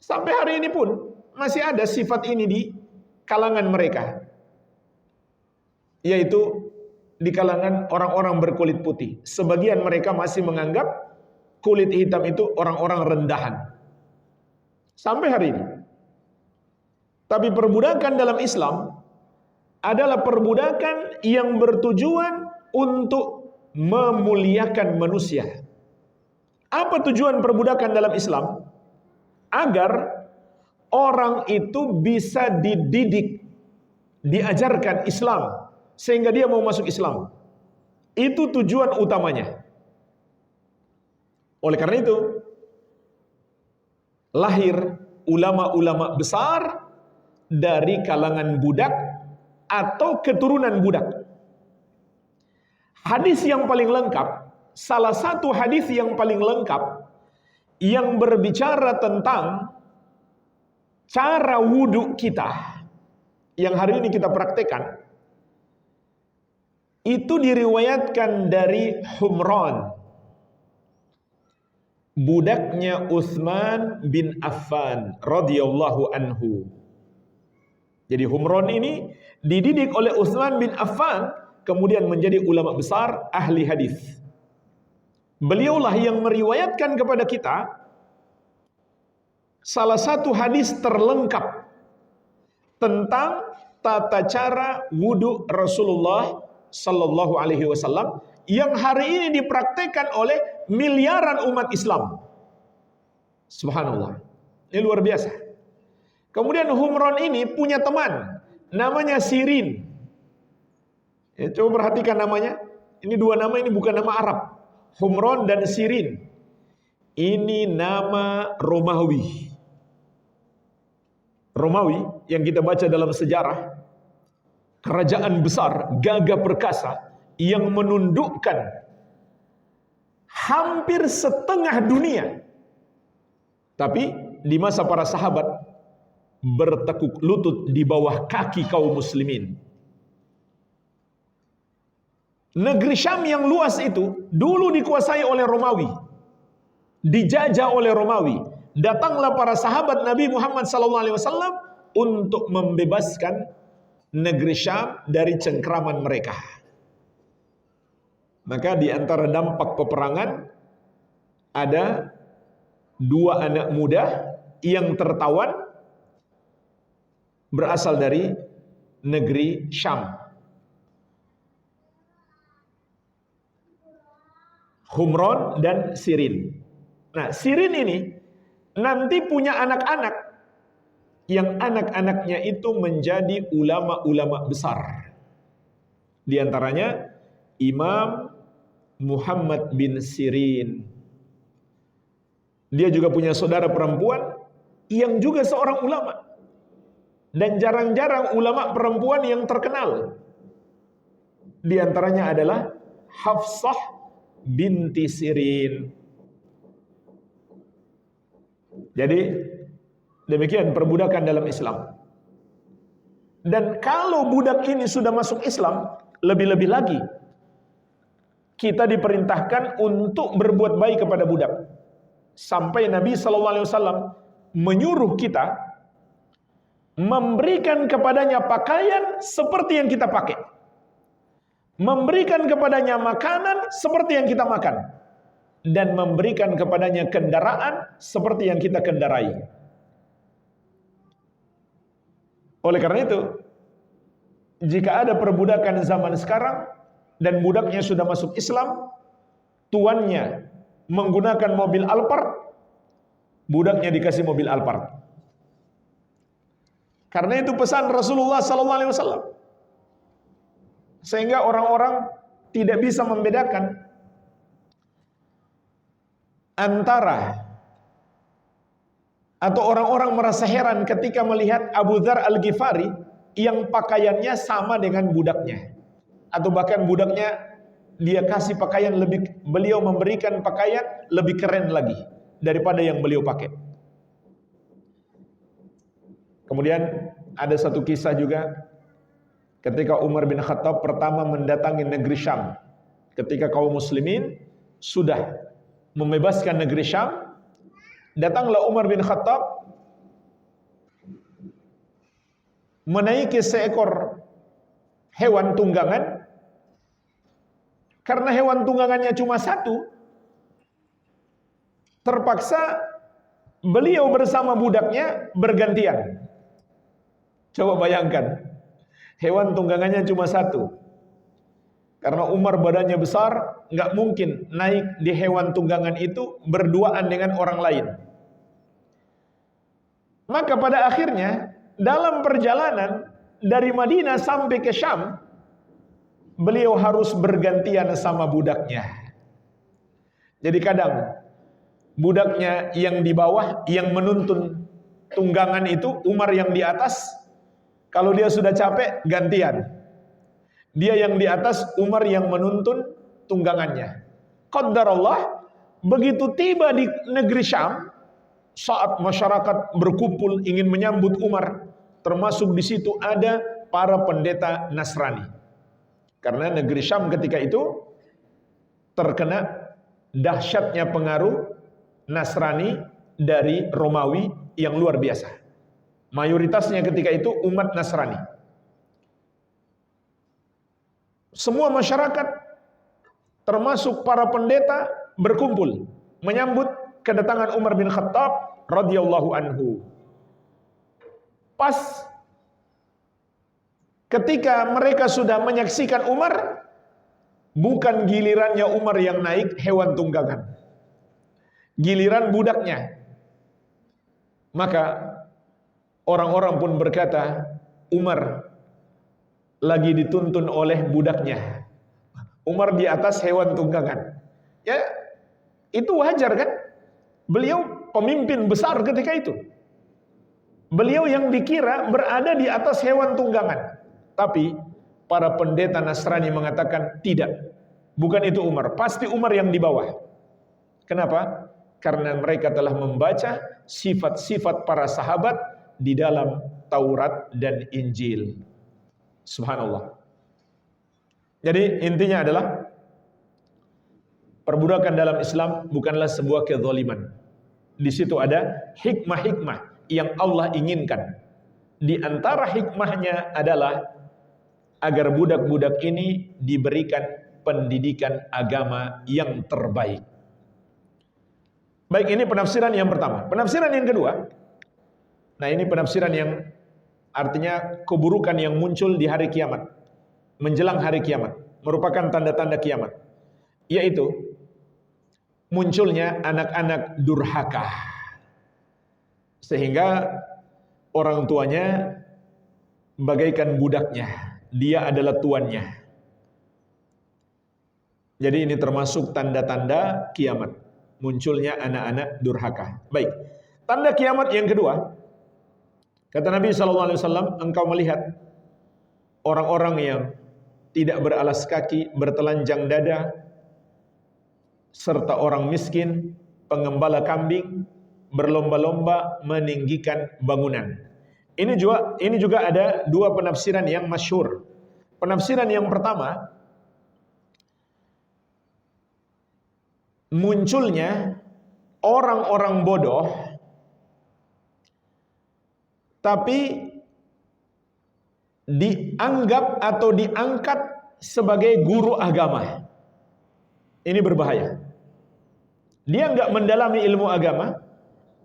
Sampai hari ini pun masih ada sifat ini di kalangan mereka, yaitu di kalangan orang-orang berkulit putih. Sebagian mereka masih menganggap kulit hitam itu orang-orang rendahan. Sampai hari ini. Tapi perbudakan dalam Islam adalah perbudakan yang bertujuan untuk memuliakan manusia. Apa tujuan perbudakan dalam Islam? Agar orang itu bisa dididik, diajarkan Islam, sehingga dia mau masuk Islam. Itu tujuan utamanya. Oleh karena itu, lahir ulama-ulama besar dari kalangan budak atau keturunan budak. Hadis yang paling lengkap, salah satu hadis yang paling lengkap yang berbicara tentang cara wudhu kita yang hari ini kita praktekkan, itu diriwayatkan dari Humran, budaknya Utsman bin Affan radhiyallahu anhu. Jadi Humran ini dididik oleh Utsman bin Affan, kemudian menjadi ulama besar ahli hadis. Beliaulah yang meriwayatkan kepada kita salah satu hadis terlengkap tentang tata cara wudhu Rasulullah sallallahu alaihi wasallam yang hari ini dipraktekkan oleh miliaran umat Islam. Subhanallah. Ini luar biasa. Kemudian Humran ini punya teman namanya Sirin. Ya, coba perhatikan namanya. Ini dua nama, ini bukan nama Arab. Humran dan Sirin. Ini nama Romawi. Romawi yang kita baca dalam sejarah, kerajaan besar, gagah perkasa yang menundukkan hampir setengah dunia. Tapi di masa para sahabat bertekuk lutut di bawah kaki kaum muslimin. Negeri Syam yang luas itu dulu dikuasai oleh Romawi, dijajah oleh Romawi. Datanglah para sahabat Nabi Muhammad SAW untuk membebaskan negeri Syam dari cengkraman mereka. Maka di antara dampak peperangan ada 2 anak muda yang tertawan berasal dari negeri Syam. Humron dan Sirin. Nah, Sirin ini nanti punya anak-anak yang anak-anaknya itu menjadi ulama-ulama besar. Di antaranya Imam Muhammad bin Sirin. Dia juga punya saudara perempuan yang juga seorang ulama. Dan jarang-jarang ulama perempuan yang terkenal. Di antaranya adalah Hafsah binti Sirin. Jadi demikian perbudakan dalam Islam. Dan kalau budak ini sudah masuk Islam, lebih-lebih lagi kita diperintahkan untuk berbuat baik kepada budak. Sampai Nabi SAW menyuruh kita memberikan kepadanya pakaian seperti yang kita pakai, memberikan kepadanya makanan seperti yang kita makan, dan memberikan kepadanya kendaraan seperti yang kita kendarai. Oleh karena itu, jika ada perbudakan zaman sekarang dan budaknya sudah masuk Islam, tuannya menggunakan mobil Alphard, budaknya dikasih mobil Alphard. Karena itu pesan Rasulullah SAW. Sehingga orang-orang tidak bisa membedakan antara, atau orang-orang merasa heran ketika melihat Abu Dzar Al-Ghifari yang pakaiannya sama dengan budaknya, atau bahkan budaknya dia kasih pakaian lebih, beliau memberikan pakaian lebih keren lagi daripada yang beliau pakai. Kemudian ada satu kisah juga ketika Umar bin Khattab pertama mendatangi negeri Syam, ketika kaum muslimin sudah membebaskan negeri Syam, datanglah Umar bin Khattab menaiki seekor hewan tunggangan. Karena hewan tunggangannya cuma satu, terpaksa beliau bersama budaknya bergantian. Coba bayangkan, hewan tunggangannya cuma satu. Karena Umar badannya besar, nggak mungkin naik di hewan tunggangan itu berduaan dengan orang lain. Maka pada akhirnya, dalam perjalanan dari Madinah sampai ke Syam, beliau harus bergantian sama budaknya. Jadi kadang budaknya yang di bawah, yang menuntun tunggangan itu, Umar yang di atas. Kalau dia sudah capek, gantian. Dia yang di atas, Umar yang menuntun tunggangannya. Qadarullah, begitu tiba di negeri Syam, saat masyarakat berkumpul ingin menyambut Umar, termasuk di situ ada para pendeta Nasrani. Karena negeri Syam ketika itu terkena dahsyatnya pengaruh Nasrani dari Romawi yang luar biasa. Mayoritasnya ketika itu umat Nasrani. Semua masyarakat termasuk para pendeta berkumpul menyambut kedatangan Umar bin Khattab radhiyallahu anhu. Pas ketika mereka sudah menyaksikan Umar, bukan gilirannya Umar yang naik hewan tunggangan, giliran budaknya. Maka orang-orang pun berkata, Umar lagi dituntun oleh budaknya. Umar di atas hewan tunggangan. Ya, itu wajar kan? Beliau pemimpin besar ketika itu. Beliau yang dikira berada di atas hewan tunggangan. Tapi para pendeta Nasrani mengatakan tidak. Bukan itu Umar, pasti Umar yang di bawah. Kenapa? Karena mereka telah membaca sifat-sifat para sahabat di dalam Taurat dan Injil. Subhanallah. Jadi intinya adalah perbudakan dalam Islam bukanlah sebuah kezaliman. Di situ ada hikmah-hikmah yang Allah inginkan. Di antara hikmahnya adalah agar budak-budak ini diberikan pendidikan agama yang terbaik. Baik, ini penafsiran yang pertama. Penafsiran yang kedua, nah ini penafsiran yang artinya keburukan yang muncul di hari kiamat, menjelang hari kiamat, merupakan tanda-tanda kiamat, yaitu munculnya anak-anak durhaka, sehingga orang tuanya bagaikan budaknya, dia adalah tuannya. Jadi ini termasuk tanda-tanda kiamat, munculnya anak-anak durhaka. Baik, tanda kiamat yang kedua, kata Nabi SAW, engkau melihat orang-orang yang tidak beralas kaki, bertelanjang dada, serta orang miskin, pengembala kambing, berlomba-lomba meninggikan bangunan. Ini juga ada dua penafsiran yang masyhur. Penafsiran yang pertama, munculnya orang-orang bodoh tapi dianggap atau diangkat sebagai guru agama. Ini berbahaya. Dia enggak mendalami ilmu agama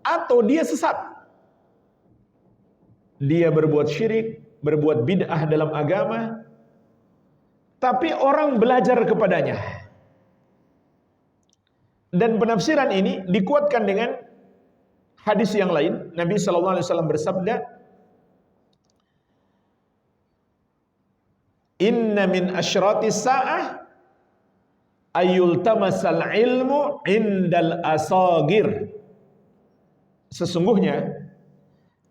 atau dia sesat. Dia berbuat syirik, berbuat bid'ah dalam agama, tapi orang belajar kepadanya. Dan penafsiran ini dikuatkan dengan hadis yang lain. Nabi SAW bersabda, "Inna min asyratis sa'ah ayyul tamasal ilmu indal asagir." Sesungguhnya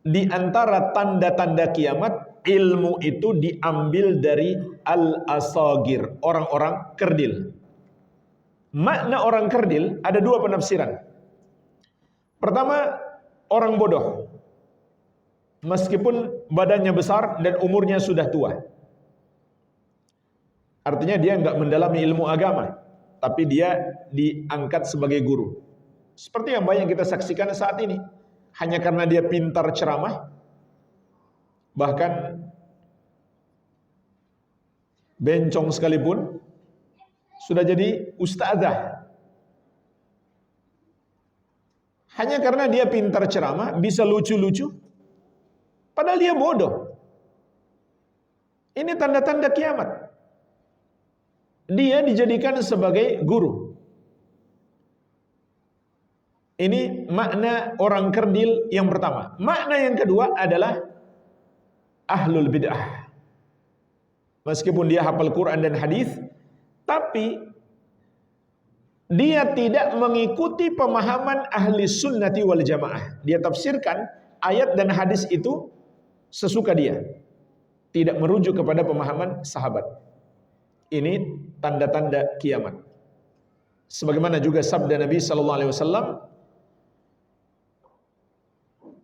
di antara tanda-tanda kiamat, ilmu itu diambil dari al-asagir, orang-orang kerdil. Makna orang kerdil ada dua penafsiran. Pertama, orang bodoh, meskipun badannya besar dan umurnya sudah tua. Artinya dia enggak mendalami ilmu agama, tapi dia diangkat sebagai guru. Seperti yang banyak kita saksikan saat ini. Hanya karena dia pintar ceramah, bahkan bencong sekalipun, sudah jadi ustazah. Hanya karena dia pintar ceramah, bisa lucu-lucu, padahal dia bodoh. Ini tanda-tanda kiamat. Dia dijadikan sebagai guru. Ini makna orang kerdil yang pertama. Makna yang kedua adalah ahlul bid'ah. Meskipun dia hafal Quran dan hadis, tapi dia tidak mengikuti pemahaman ahli sunnati wal jamaah. Dia tafsirkan ayat dan hadis itu sesuka dia, tidak merujuk kepada pemahaman sahabat. Ini tanda-tanda kiamat. Sebagaimana juga sabda Nabi SAW,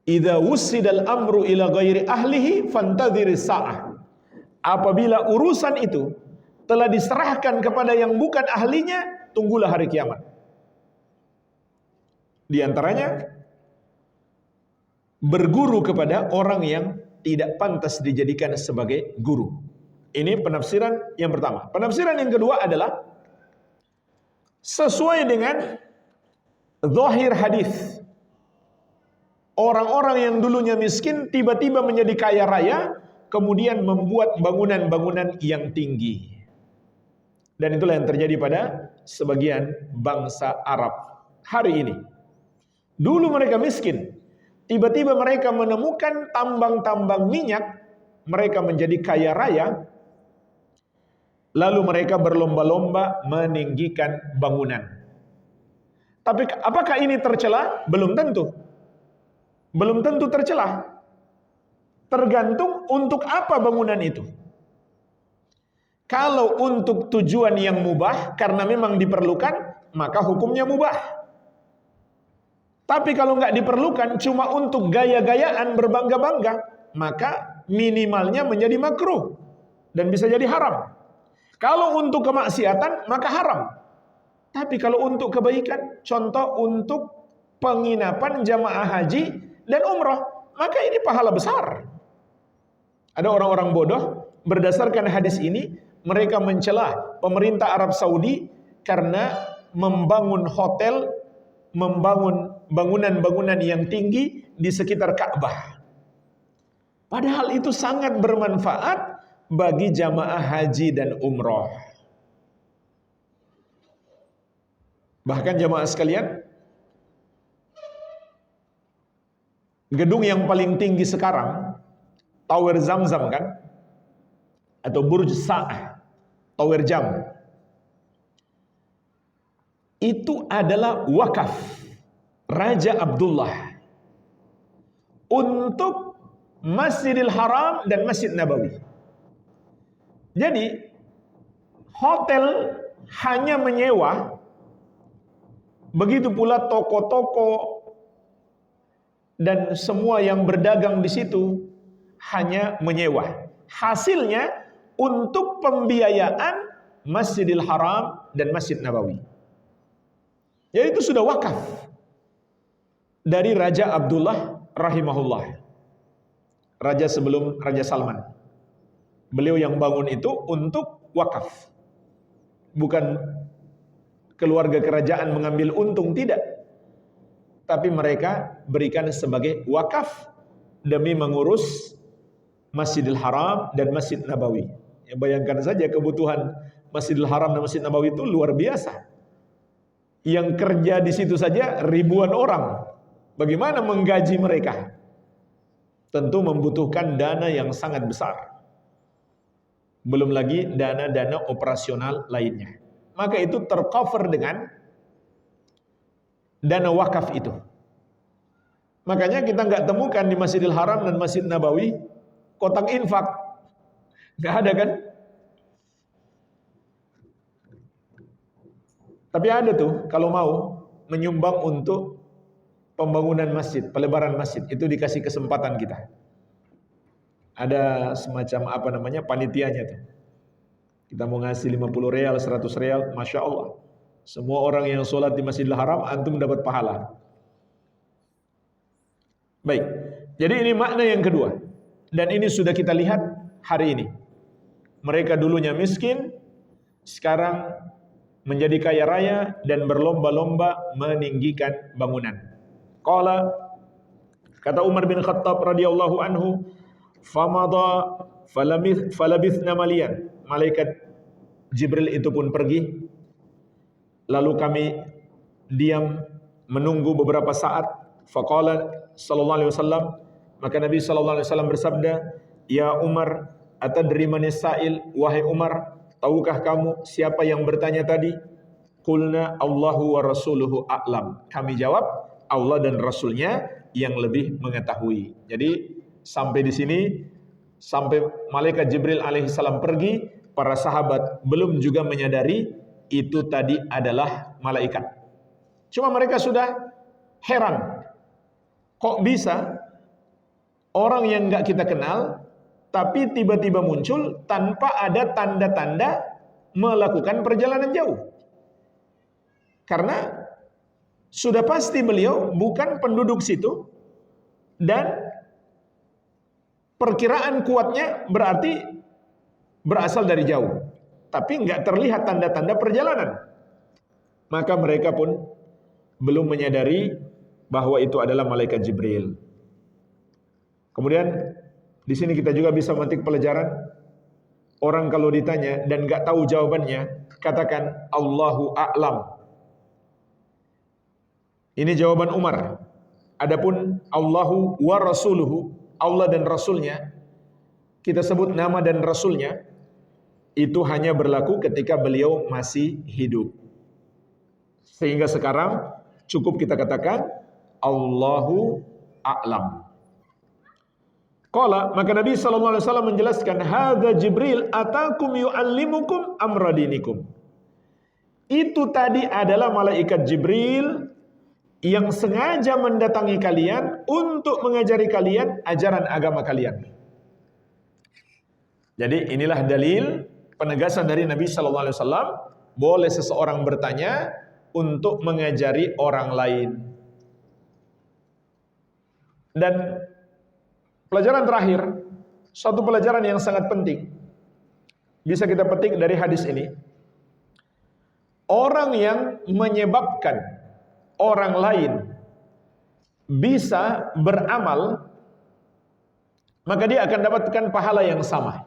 "Idza wussidal amru ila ghairi ahlihi fantadhiris sa'ah." Apabila urusan itu telah diserahkan kepada yang bukan ahlinya, tunggulah hari kiamat. Di antaranya berguru kepada orang yang tidak pantas dijadikan sebagai guru. Ini penafsiran yang pertama. Penafsiran yang kedua adalah sesuai dengan zahir hadis. Orang-orang yang dulunya miskin tiba-tiba menjadi kaya raya, kemudian membuat bangunan-bangunan yang tinggi. Dan itulah yang terjadi pada sebagian bangsa Arab hari ini. Dulu mereka miskin, tiba-tiba mereka menemukan tambang-tambang minyak, mereka menjadi kaya raya, lalu mereka berlomba-lomba meninggikan bangunan. Tapi apakah ini tercela? Belum tentu. Belum tentu tercela. Tergantung untuk apa bangunan itu. Kalau untuk tujuan yang mubah, karena memang diperlukan, maka hukumnya mubah. Tapi kalau nggak diperlukan, cuma untuk gaya-gayaan, berbangga-bangga, maka minimalnya menjadi makruh dan bisa jadi haram. Kalau untuk kemaksiatan maka haram. Tapi kalau untuk kebaikan, contoh untuk penginapan jamaah haji dan umrah, maka ini pahala besar. Ada orang-orang bodoh berdasarkan hadis ini, mereka mencela pemerintah Arab Saudi karena membangun hotel, membangun bangunan-bangunan yang tinggi di sekitar Ka'bah. Padahal itu sangat bermanfaat bagi jamaah haji dan umrah. Bahkan jamaah sekalian, gedung yang paling tinggi sekarang, Tower Zamzam kan? Atau Burj Sa'ah, Tower Jam. Itu adalah wakaf Raja Abdullah untuk Masjidil Haram dan Masjid Nabawi. Jadi hotel hanya menyewa, begitu pula toko-toko dan semua yang berdagang di situ hanya menyewa. Hasilnya untuk pembiayaan Masjidil Haram dan Masjid Nabawi. Jadi itu sudah wakaf dari Raja Abdullah rahimahullah. Raja sebelum Raja Salman. Beliau yang bangun itu untuk wakaf. Bukan keluarga kerajaan mengambil untung, tidak. Tapi mereka berikan sebagai wakaf demi mengurus Masjidil Haram dan Masjid Nabawi. Ya, bayangkan saja kebutuhan Masjidil Haram dan Masjid Nabawi itu luar biasa. Yang kerja di situ saja ribuan orang. Bagaimana menggaji mereka? Tentu membutuhkan dana yang sangat besar. Belum lagi dana-dana operasional lainnya. Maka itu tercover dengan dana wakaf itu. Makanya kita nggak temukan di Masjidil Haram dan Masjid Nabawi kotak infak. Nggak ada kan? Tapi ada tuh kalau mau menyumbang untuk pembangunan masjid, pelebaran masjid, itu dikasih kesempatan kita. Ada semacam apa namanya, panitianya tuh. Kita mau ngasih 50 real, 100 real, Masya Allah. Semua orang yang sholat di Masjidil Haram, antum dapat pahala. Baik, jadi ini makna yang kedua. Dan ini sudah kita lihat hari ini. Mereka dulunya miskin, sekarang menjadi kaya raya dan berlomba-lomba meninggikan bangunan. Qala, kata Umar bin Khattab radhiyallahu anhu, famada falabithna malian. Malaikat Jibril itu pun pergi. Lalu kami diam menunggu beberapa saat. Faqala sallallahu alaihi wasallam, maka Nabi sallallahu alaihi wasallam bersabda, "Ya Umar, atadri manis sa'il, wahai Umar, tahukah kamu siapa yang bertanya tadi?" Qulna Allahu wa rasuluhu a'lam. Kami jawab, Allah dan Rasulnya yang lebih mengetahui. Jadi sampai di sini, sampai malaikat Jibril alaihissalam pergi, para sahabat belum juga menyadari itu tadi adalah malaikat. Cuma mereka sudah heran. Kok bisa orang yang nggak kita kenal, tapi tiba-tiba muncul tanpa ada tanda-tanda melakukan perjalanan jauh? Karena sudah pasti beliau bukan penduduk situ, dan perkiraan kuatnya berarti berasal dari jauh, tapi nggak terlihat tanda-tanda perjalanan. Maka mereka pun belum menyadari bahwa itu adalah malaikat Jibril. Kemudian di sini kita juga bisa memetik pelajaran. Orang kalau ditanya dan nggak tahu jawabannya, katakan Allahu a'lam. Ini jawaban Umar. Adapun Allahu wa rasuluhu, Allah dan Rasulnya, kita sebut nama dan Rasulnya, itu hanya berlaku ketika beliau masih hidup. Sehingga sekarang cukup kita katakan Allahu a'lam. Qala, maka Nabi sallallahu alaihi wasallam menjelaskan, hadza Jibril atakum yu'allimukum amra dinikum. Itu tadi adalah malaikat Jibril yang sengaja mendatangi kalian untuk mengajari kalian ajaran agama kalian. Jadi inilah dalil penegasan dari Nabi sallallahu alaihi wasallam, boleh seseorang bertanya untuk mengajari orang lain. Dan pelajaran terakhir, suatu pelajaran yang sangat penting bisa kita petik dari hadis ini. Orang yang menyebabkan orang lain bisa beramal, maka dia akan dapatkan pahala yang sama.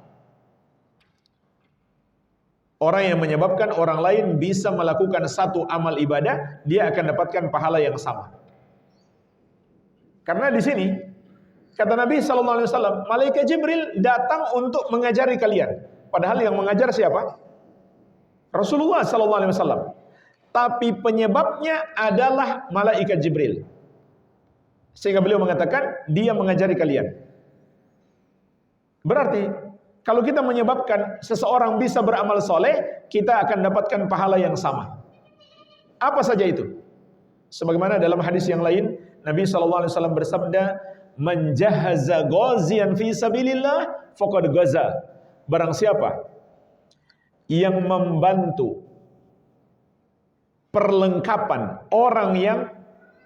Orang yang menyebabkan orang lain bisa melakukan satu amal ibadah, dia akan dapatkan pahala yang sama. Karena di sini kata Nabi sallallahu alaihi wasallam, malaikat Jibril datang untuk mengajari kalian. Padahal yang mengajar siapa? Rasulullah sallallahu alaihi wasallam. Tapi penyebabnya adalah malaikat Jibril. Sehingga beliau mengatakan dia mengajari kalian. Berarti kalau kita menyebabkan seseorang bisa beramal soleh, kita akan dapatkan pahala yang sama. Apa saja itu? Sebagaimana dalam hadis yang lain, Nabi SAW bersabda, "Man jahaza ghaziyan fi sabilillah faqad ghaza." Barang siapa yang membantu perlengkapan orang yang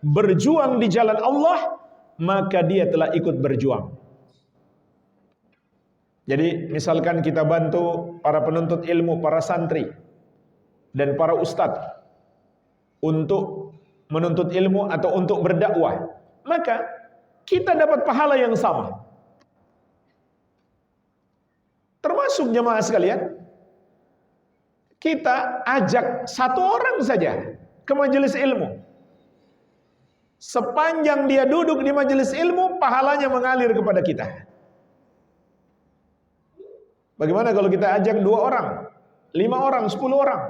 berjuang di jalan Allah, maka dia telah ikut berjuang. Jadi misalkan kita bantu para penuntut ilmu, para santri dan para ustadz untuk menuntut ilmu atau untuk berdakwah, maka kita dapat pahala yang sama. Termasuk jemaah sekalian, kita ajak satu orang saja ke majelis ilmu. Sepanjang dia duduk di majelis ilmu, pahalanya mengalir kepada kita. Bagaimana kalau kita ajak 2 orang, 5 orang, 10 orang?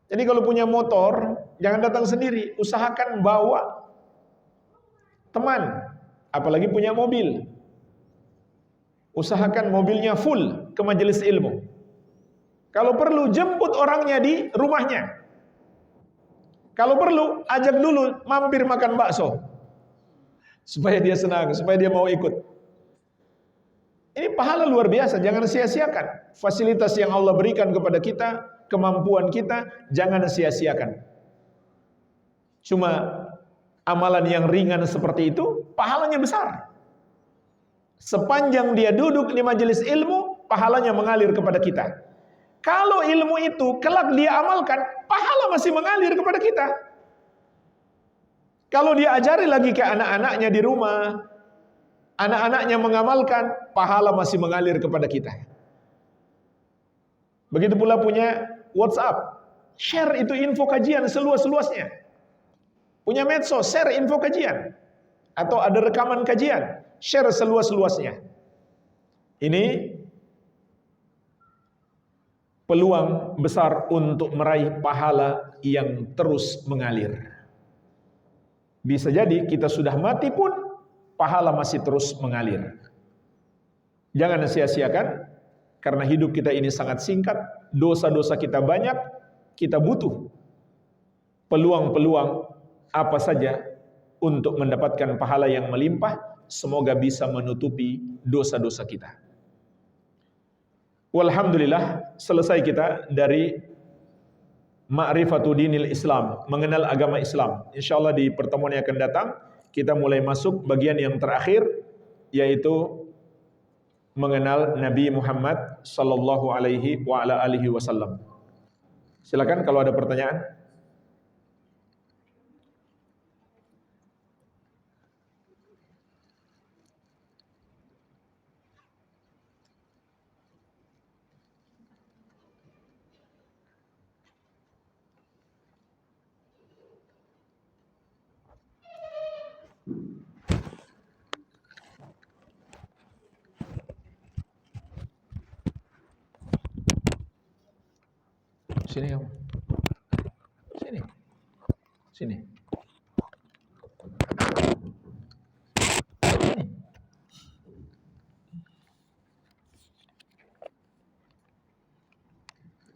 Jadi kalau punya motor, jangan datang sendiri, usahakan bawa teman, apalagi punya mobil. Usahakan mobilnya full ke majelis ilmu. Kalau perlu jemput orangnya di rumahnya. Kalau perlu ajak dulu mampir makan bakso. Supaya dia senang, supaya dia mau ikut. Ini pahala luar biasa, jangan sia-siakan. Fasilitas yang Allah berikan kepada kita, kemampuan kita, jangan sia-siakan. Cuma amalan yang ringan seperti itu, pahalanya besar. Sepanjang dia duduk di majelis ilmu, pahalanya mengalir kepada kita. Kalau ilmu itu kelak dia amalkan, pahala masih mengalir kepada kita. Kalau dia ajari lagi ke anak-anaknya di rumah, anak-anaknya mengamalkan, pahala masih mengalir kepada kita. Begitu pula punya WhatsApp, share itu info kajian seluas-luasnya. Punya medsos, share info kajian. Atau ada rekaman kajian, share seluas-luasnya. Ini peluang besar untuk meraih pahala yang terus mengalir. Bisa jadi kita sudah mati pun pahala masih terus mengalir. Jangan sia-siakan, karena hidup kita ini sangat singkat, dosa-dosa kita banyak, kita butuh peluang-peluang apa saja untuk mendapatkan pahala yang melimpah, semoga bisa menutupi dosa-dosa kita. Walhamdulillah, selesai kita dari Ma'rifatu Dinil Islam, mengenal agama Islam. InsyaAllah di pertemuan yang akan datang, kita mulai masuk bagian yang terakhir, yaitu mengenal Nabi Muhammad sallallahu alaihi wa ala alihi wasallam. Silakan kalau ada pertanyaan. Sini kamu. Sini. Sini. Sini.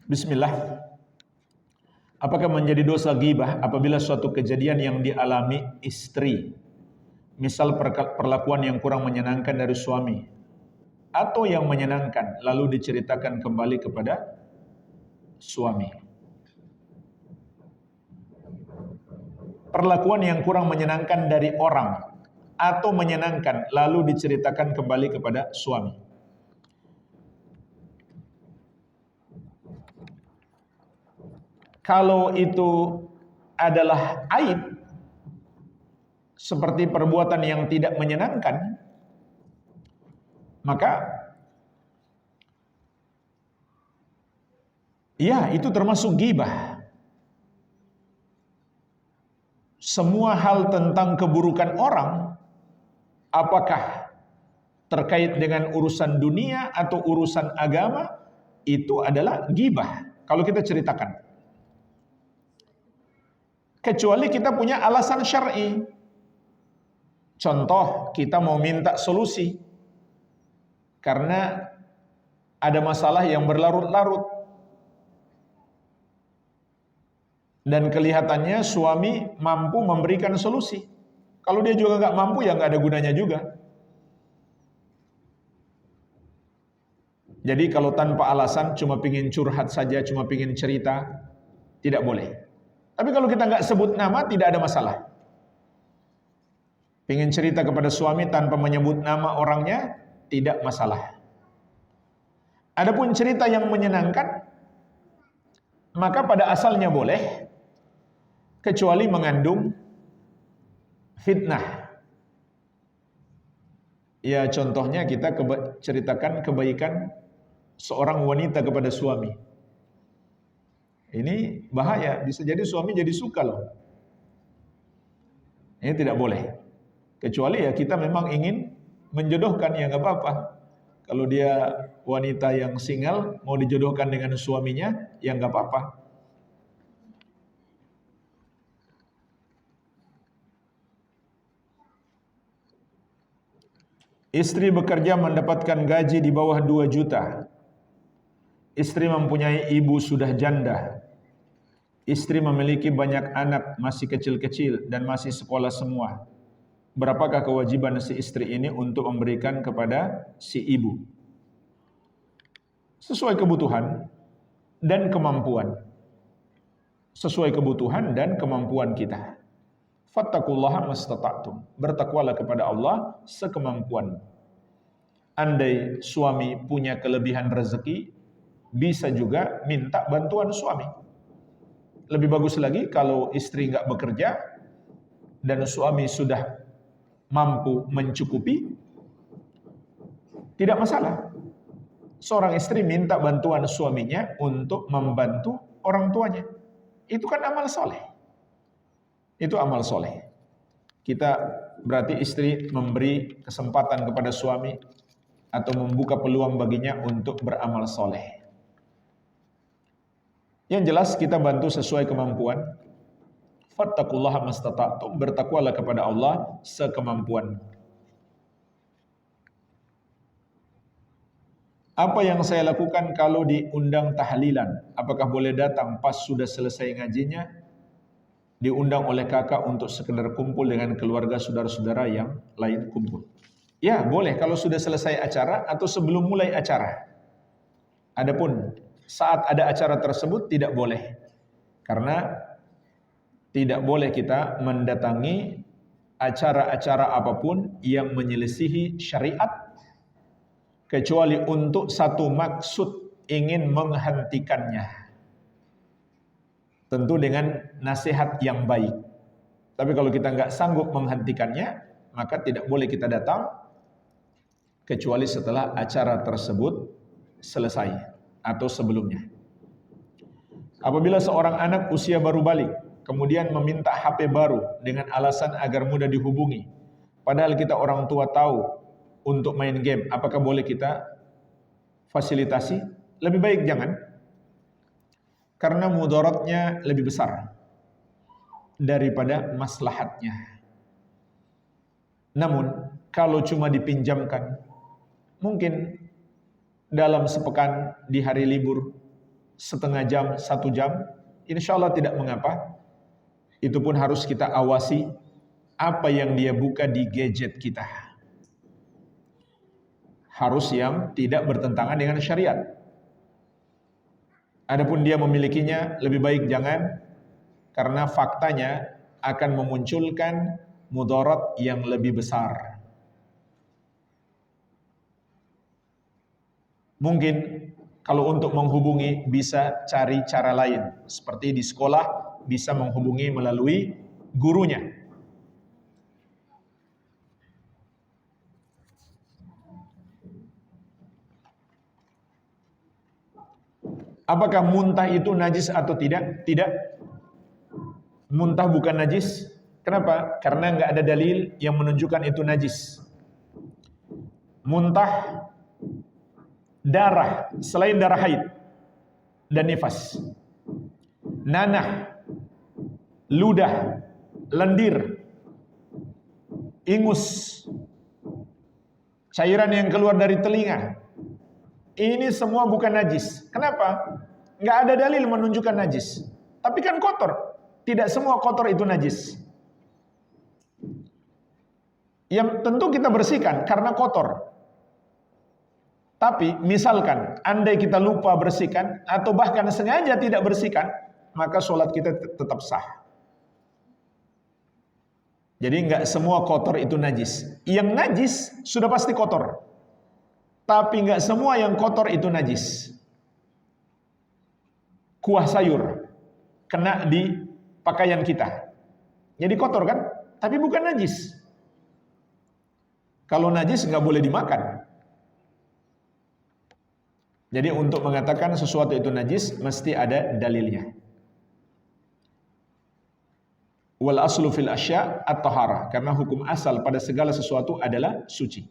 Bismillah. Apakah menjadi dosa ghibah apabila suatu kejadian yang dialami istri, misal perlakuan yang kurang menyenangkan dari suami, atau yang menyenangkan lalu diceritakan kembali kepada suami. Perlakuan yang kurang menyenangkan dari orang atau menyenangkan lalu diceritakan kembali kepada suami. Kalau itu adalah aib seperti perbuatan yang tidak menyenangkan, maka ya itu termasuk ghibah. Semua hal tentang keburukan orang, apakah terkait dengan urusan dunia atau urusan agama, itu adalah ghibah kalau kita ceritakan. Kecuali kita punya alasan syar'i. Contoh, kita mau minta solusi karena ada masalah yang berlarut-larut dan kelihatannya suami mampu memberikan solusi. Kalau dia juga nggak mampu, ya nggak ada gunanya juga. Jadi kalau tanpa alasan, cuma pingin curhat saja, cuma pingin cerita, tidak boleh. Tapi kalau kita nggak sebut nama, tidak ada masalah. Pingin cerita kepada suami tanpa menyebut nama orangnya, tidak masalah. Adapun cerita yang menyenangkan, maka pada asalnya boleh, kecuali mengandung fitnah. Ya contohnya kita ceritakan kebaikan seorang wanita kepada suami. Ini bahaya, bisa jadi suami jadi suka loh. Ini tidak boleh. Kecuali ya kita memang ingin menjodohkan, ya nggak apa-apa. Kalau dia wanita yang single mau dijodohkan dengan suaminya, ya nggak apa-apa. Istri bekerja mendapatkan gaji di bawah 2 juta. Istri mempunyai ibu sudah janda. Istri memiliki banyak anak masih kecil-kecil dan masih sekolah semua. Berapakah kewajiban si istri ini untuk memberikan kepada si ibu? Sesuai kebutuhan dan kemampuan. Sesuai kebutuhan dan kemampuan kita. Fattaqullaha mastata'tum. Bertakwalah kepada Allah sekemampuan. Andai suami punya kelebihan rezeki, bisa juga minta bantuan suami. Lebih bagus lagi kalau istri nggak bekerja dan suami sudah mampu mencukupi, tidak masalah. Seorang istri minta bantuan suaminya untuk membantu orang tuanya. Itu kan amal soleh. Itu amal soleh. Kita berarti istri memberi kesempatan kepada suami atau membuka peluang baginya untuk beramal soleh. Yang jelas kita bantu sesuai kemampuan. Fattaqullaha mastata'tum. Bertakwalah kepada Allah sekemampuan. Apa yang saya lakukan kalau diundang tahlilan? Apakah boleh datang pas sudah selesai ngajinya? Diundang oleh kakak untuk sekedar kumpul dengan keluarga saudara-saudara yang lain kumpul. Ya, boleh kalau sudah selesai acara atau sebelum mulai acara. Adapun saat ada acara tersebut tidak boleh. Karena tidak boleh kita mendatangi acara-acara apapun yang menyelisihi syariat kecuali untuk satu maksud, ingin menghentikannya. Tentu dengan nasihat yang baik. Tapi kalau kita nggak sanggup menghentikannya, maka tidak boleh kita datang kecuali setelah acara tersebut selesai atau sebelumnya. Apabila seorang anak usia baru balik, kemudian meminta HP baru dengan alasan agar mudah dihubungi, padahal kita orang tua tahu untuk main game, apakah boleh kita fasilitasi? Lebih baik jangan, karena mudaratnya lebih besar daripada maslahatnya. Namun, kalau cuma dipinjamkan, mungkin dalam sepekan di hari libur, setengah jam, 1 jam, insya Allah tidak mengapa. Itu pun harus kita awasi apa yang dia buka di gadget kita. harus yang tidak bertentangan dengan syariat. Adapun dia memilikinya, lebih baik jangan, karena faktanya akan memunculkan mudarat yang lebih besar. Mungkin kalau untuk menghubungi bisa cari cara lain, seperti di sekolah bisa menghubungi melalui gurunya. Apakah muntah itu najis atau tidak? Tidak. Muntah bukan najis. Kenapa? Karena nggak ada dalil yang menunjukkan itu najis. Muntah darah selain darah haid dan nifas, nanah, ludah, lendir, ingus, cairan yang keluar dari telinga, ini semua bukan najis. Kenapa? Nggak ada dalil menunjukkan najis. Tapi kan kotor. Tidak semua kotor itu najis. Yang tentu kita bersihkan karena kotor. Tapi misalkan andai kita lupa bersihkan atau bahkan sengaja tidak bersihkan, maka sholat kita tetap sah. Jadi nggak semua kotor itu najis. Yang najis sudah pasti kotor. Tapi nggak semua yang kotor itu najis. Kuah sayur kena di pakaian kita, jadi kotor kan? Tapi bukan najis. Kalau najis nggak boleh dimakan. Jadi untuk mengatakan sesuatu itu najis mesti ada dalilnya. Wal aslu fil asya' at-taharah, karena hukum asal pada segala sesuatu adalah suci.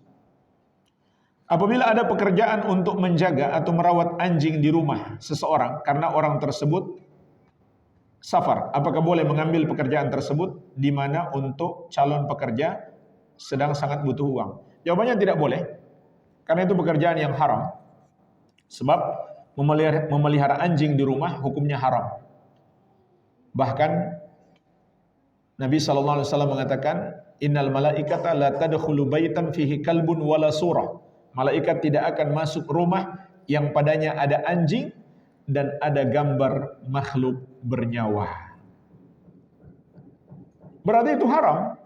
Apabila ada pekerjaan untuk menjaga atau merawat anjing di rumah seseorang karena orang tersebut safar, apakah boleh mengambil pekerjaan tersebut di mana untuk calon pekerja sedang sangat butuh uang? Jawabannya tidak boleh, karena itu pekerjaan yang haram. Sebab memelihara anjing di rumah hukumnya haram. Bahkan Nabi SAW mengatakan, innal malaikata la tadkhulu baitan fihi kalbun wala surah. Malaikat tidak akan masuk rumah yang padanya ada anjing dan ada gambar makhluk bernyawa. Berarti itu haram.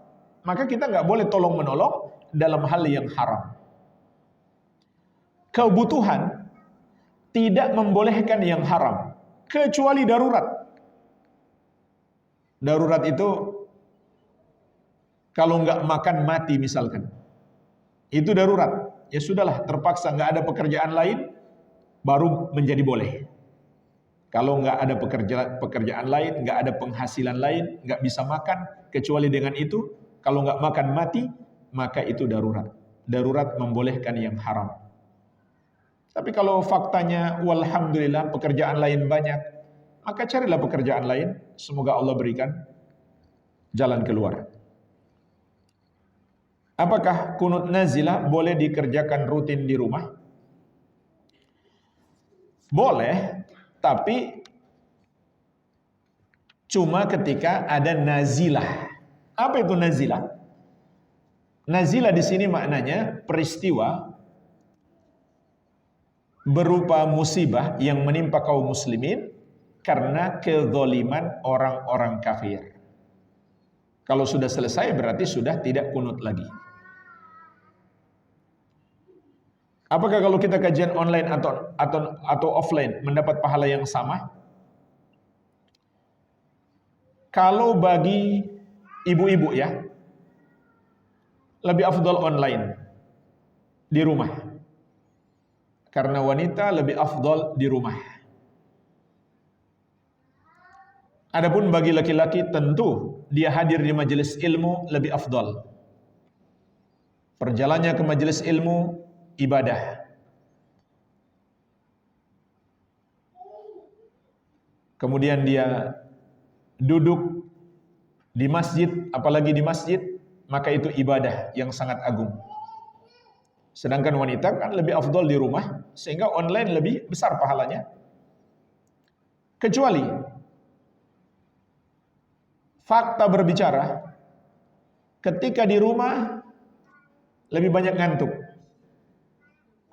Maka kita nggak boleh tolong menolong dalam hal yang haram. Kebutuhan tidak membolehkan yang haram, kecuali darurat. Darurat itu kalau nggak makan mati misalkan, itu darurat. Ya sudahlah, terpaksa nggak ada pekerjaan lain, baru menjadi boleh. Kalau nggak ada pekerjaan lain, nggak ada penghasilan lain, nggak bisa makan, kecuali dengan itu, kalau nggak makan mati, maka itu darurat. Darurat membolehkan yang haram. Tapi kalau faktanya, walhamdulillah, pekerjaan lain banyak, maka carilah pekerjaan lain, semoga Allah berikan jalan keluar. Apakah kunut nazilah boleh dikerjakan rutin di rumah? Boleh, tapi cuma ketika ada nazilah. Apa itu nazilah? Nazilah di sini maknanya peristiwa berupa musibah yang menimpa kaum muslimin karena kezaliman orang-orang kafir. Kalau sudah selesai berarti sudah tidak kunut lagi. Apakah kalau kita kajian online atau offline mendapat pahala yang sama? Kalau bagi ibu-ibu ya, lebih afdal online di rumah. Karena wanita lebih afdal di rumah. Adapun bagi laki-laki tentu dia hadir di majelis ilmu lebih afdal. Perjalannya ke majelis ilmu ibadah. Kemudian dia duduk di masjid, apalagi di masjid, maka itu ibadah yang sangat agung. Sedangkan wanita kan lebih afdal di rumah, sehingga online lebih besar pahalanya. Kecuali fakta berbicara, ketika di rumah lebih banyak ngantuk.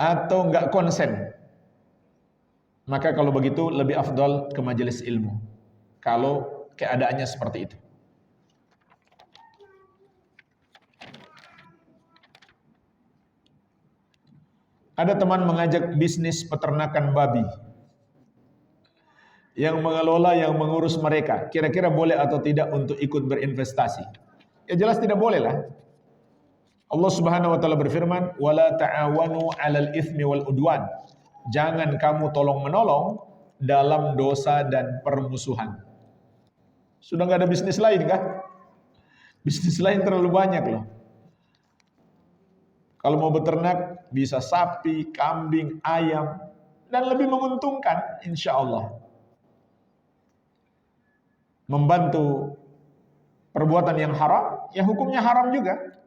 atau nggak konsen, maka kalau begitu lebih afdal ke majelis ilmu. Kalau keadaannya seperti itu. Ada teman mengajak bisnis peternakan babi. Yang mengelola, yang mengurus mereka. Kira-kira boleh atau tidak untuk ikut berinvestasi? Ya jelas tidak boleh lah. Allah Subhanahu wa taala berfirman, "Wala ta'awanu 'alal itsmi wal udwan." Jangan kamu tolong-menolong dalam dosa dan permusuhan. Sudah nggak ada bisnis lain kah? Bisnis lain terlalu banyak loh. Kalau mau beternak bisa sapi, kambing, ayam, dan lebih menguntungkan insya Allah. Membantu perbuatan yang haram, ya hukumnya haram juga.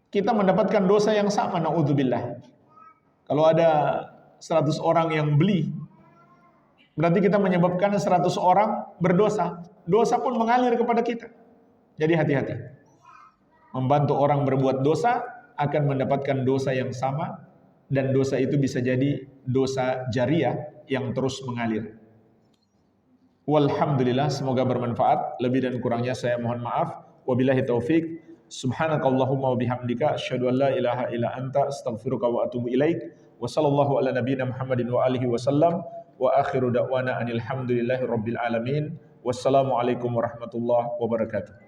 Kita mendapatkan dosa yang sama, na'udzubillah. Kalau ada 100 orang yang beli, berarti kita menyebabkan 100 orang berdosa. Dosa pun mengalir kepada kita. Jadi hati-hati. Membantu orang berbuat dosa akan mendapatkan dosa yang sama, dan dosa itu bisa jadi dosa jariah yang terus mengalir. Walhamdulillah, semoga bermanfaat. Lebih dan kurangnya saya mohon maaf. Wabillahi taufik. Subhanakallahumma wa bihamdika asyhadu an la ilaha illa anta astaghfiruka wa atubu ilaik. Wa sallallahu ala nabiyyina Muhammadin wa alihi wasallam. Wa akhiru da'wana anil hamdulillahi rabbil alamin. Wassalamualaikum warahmatullahi wabarakatuh.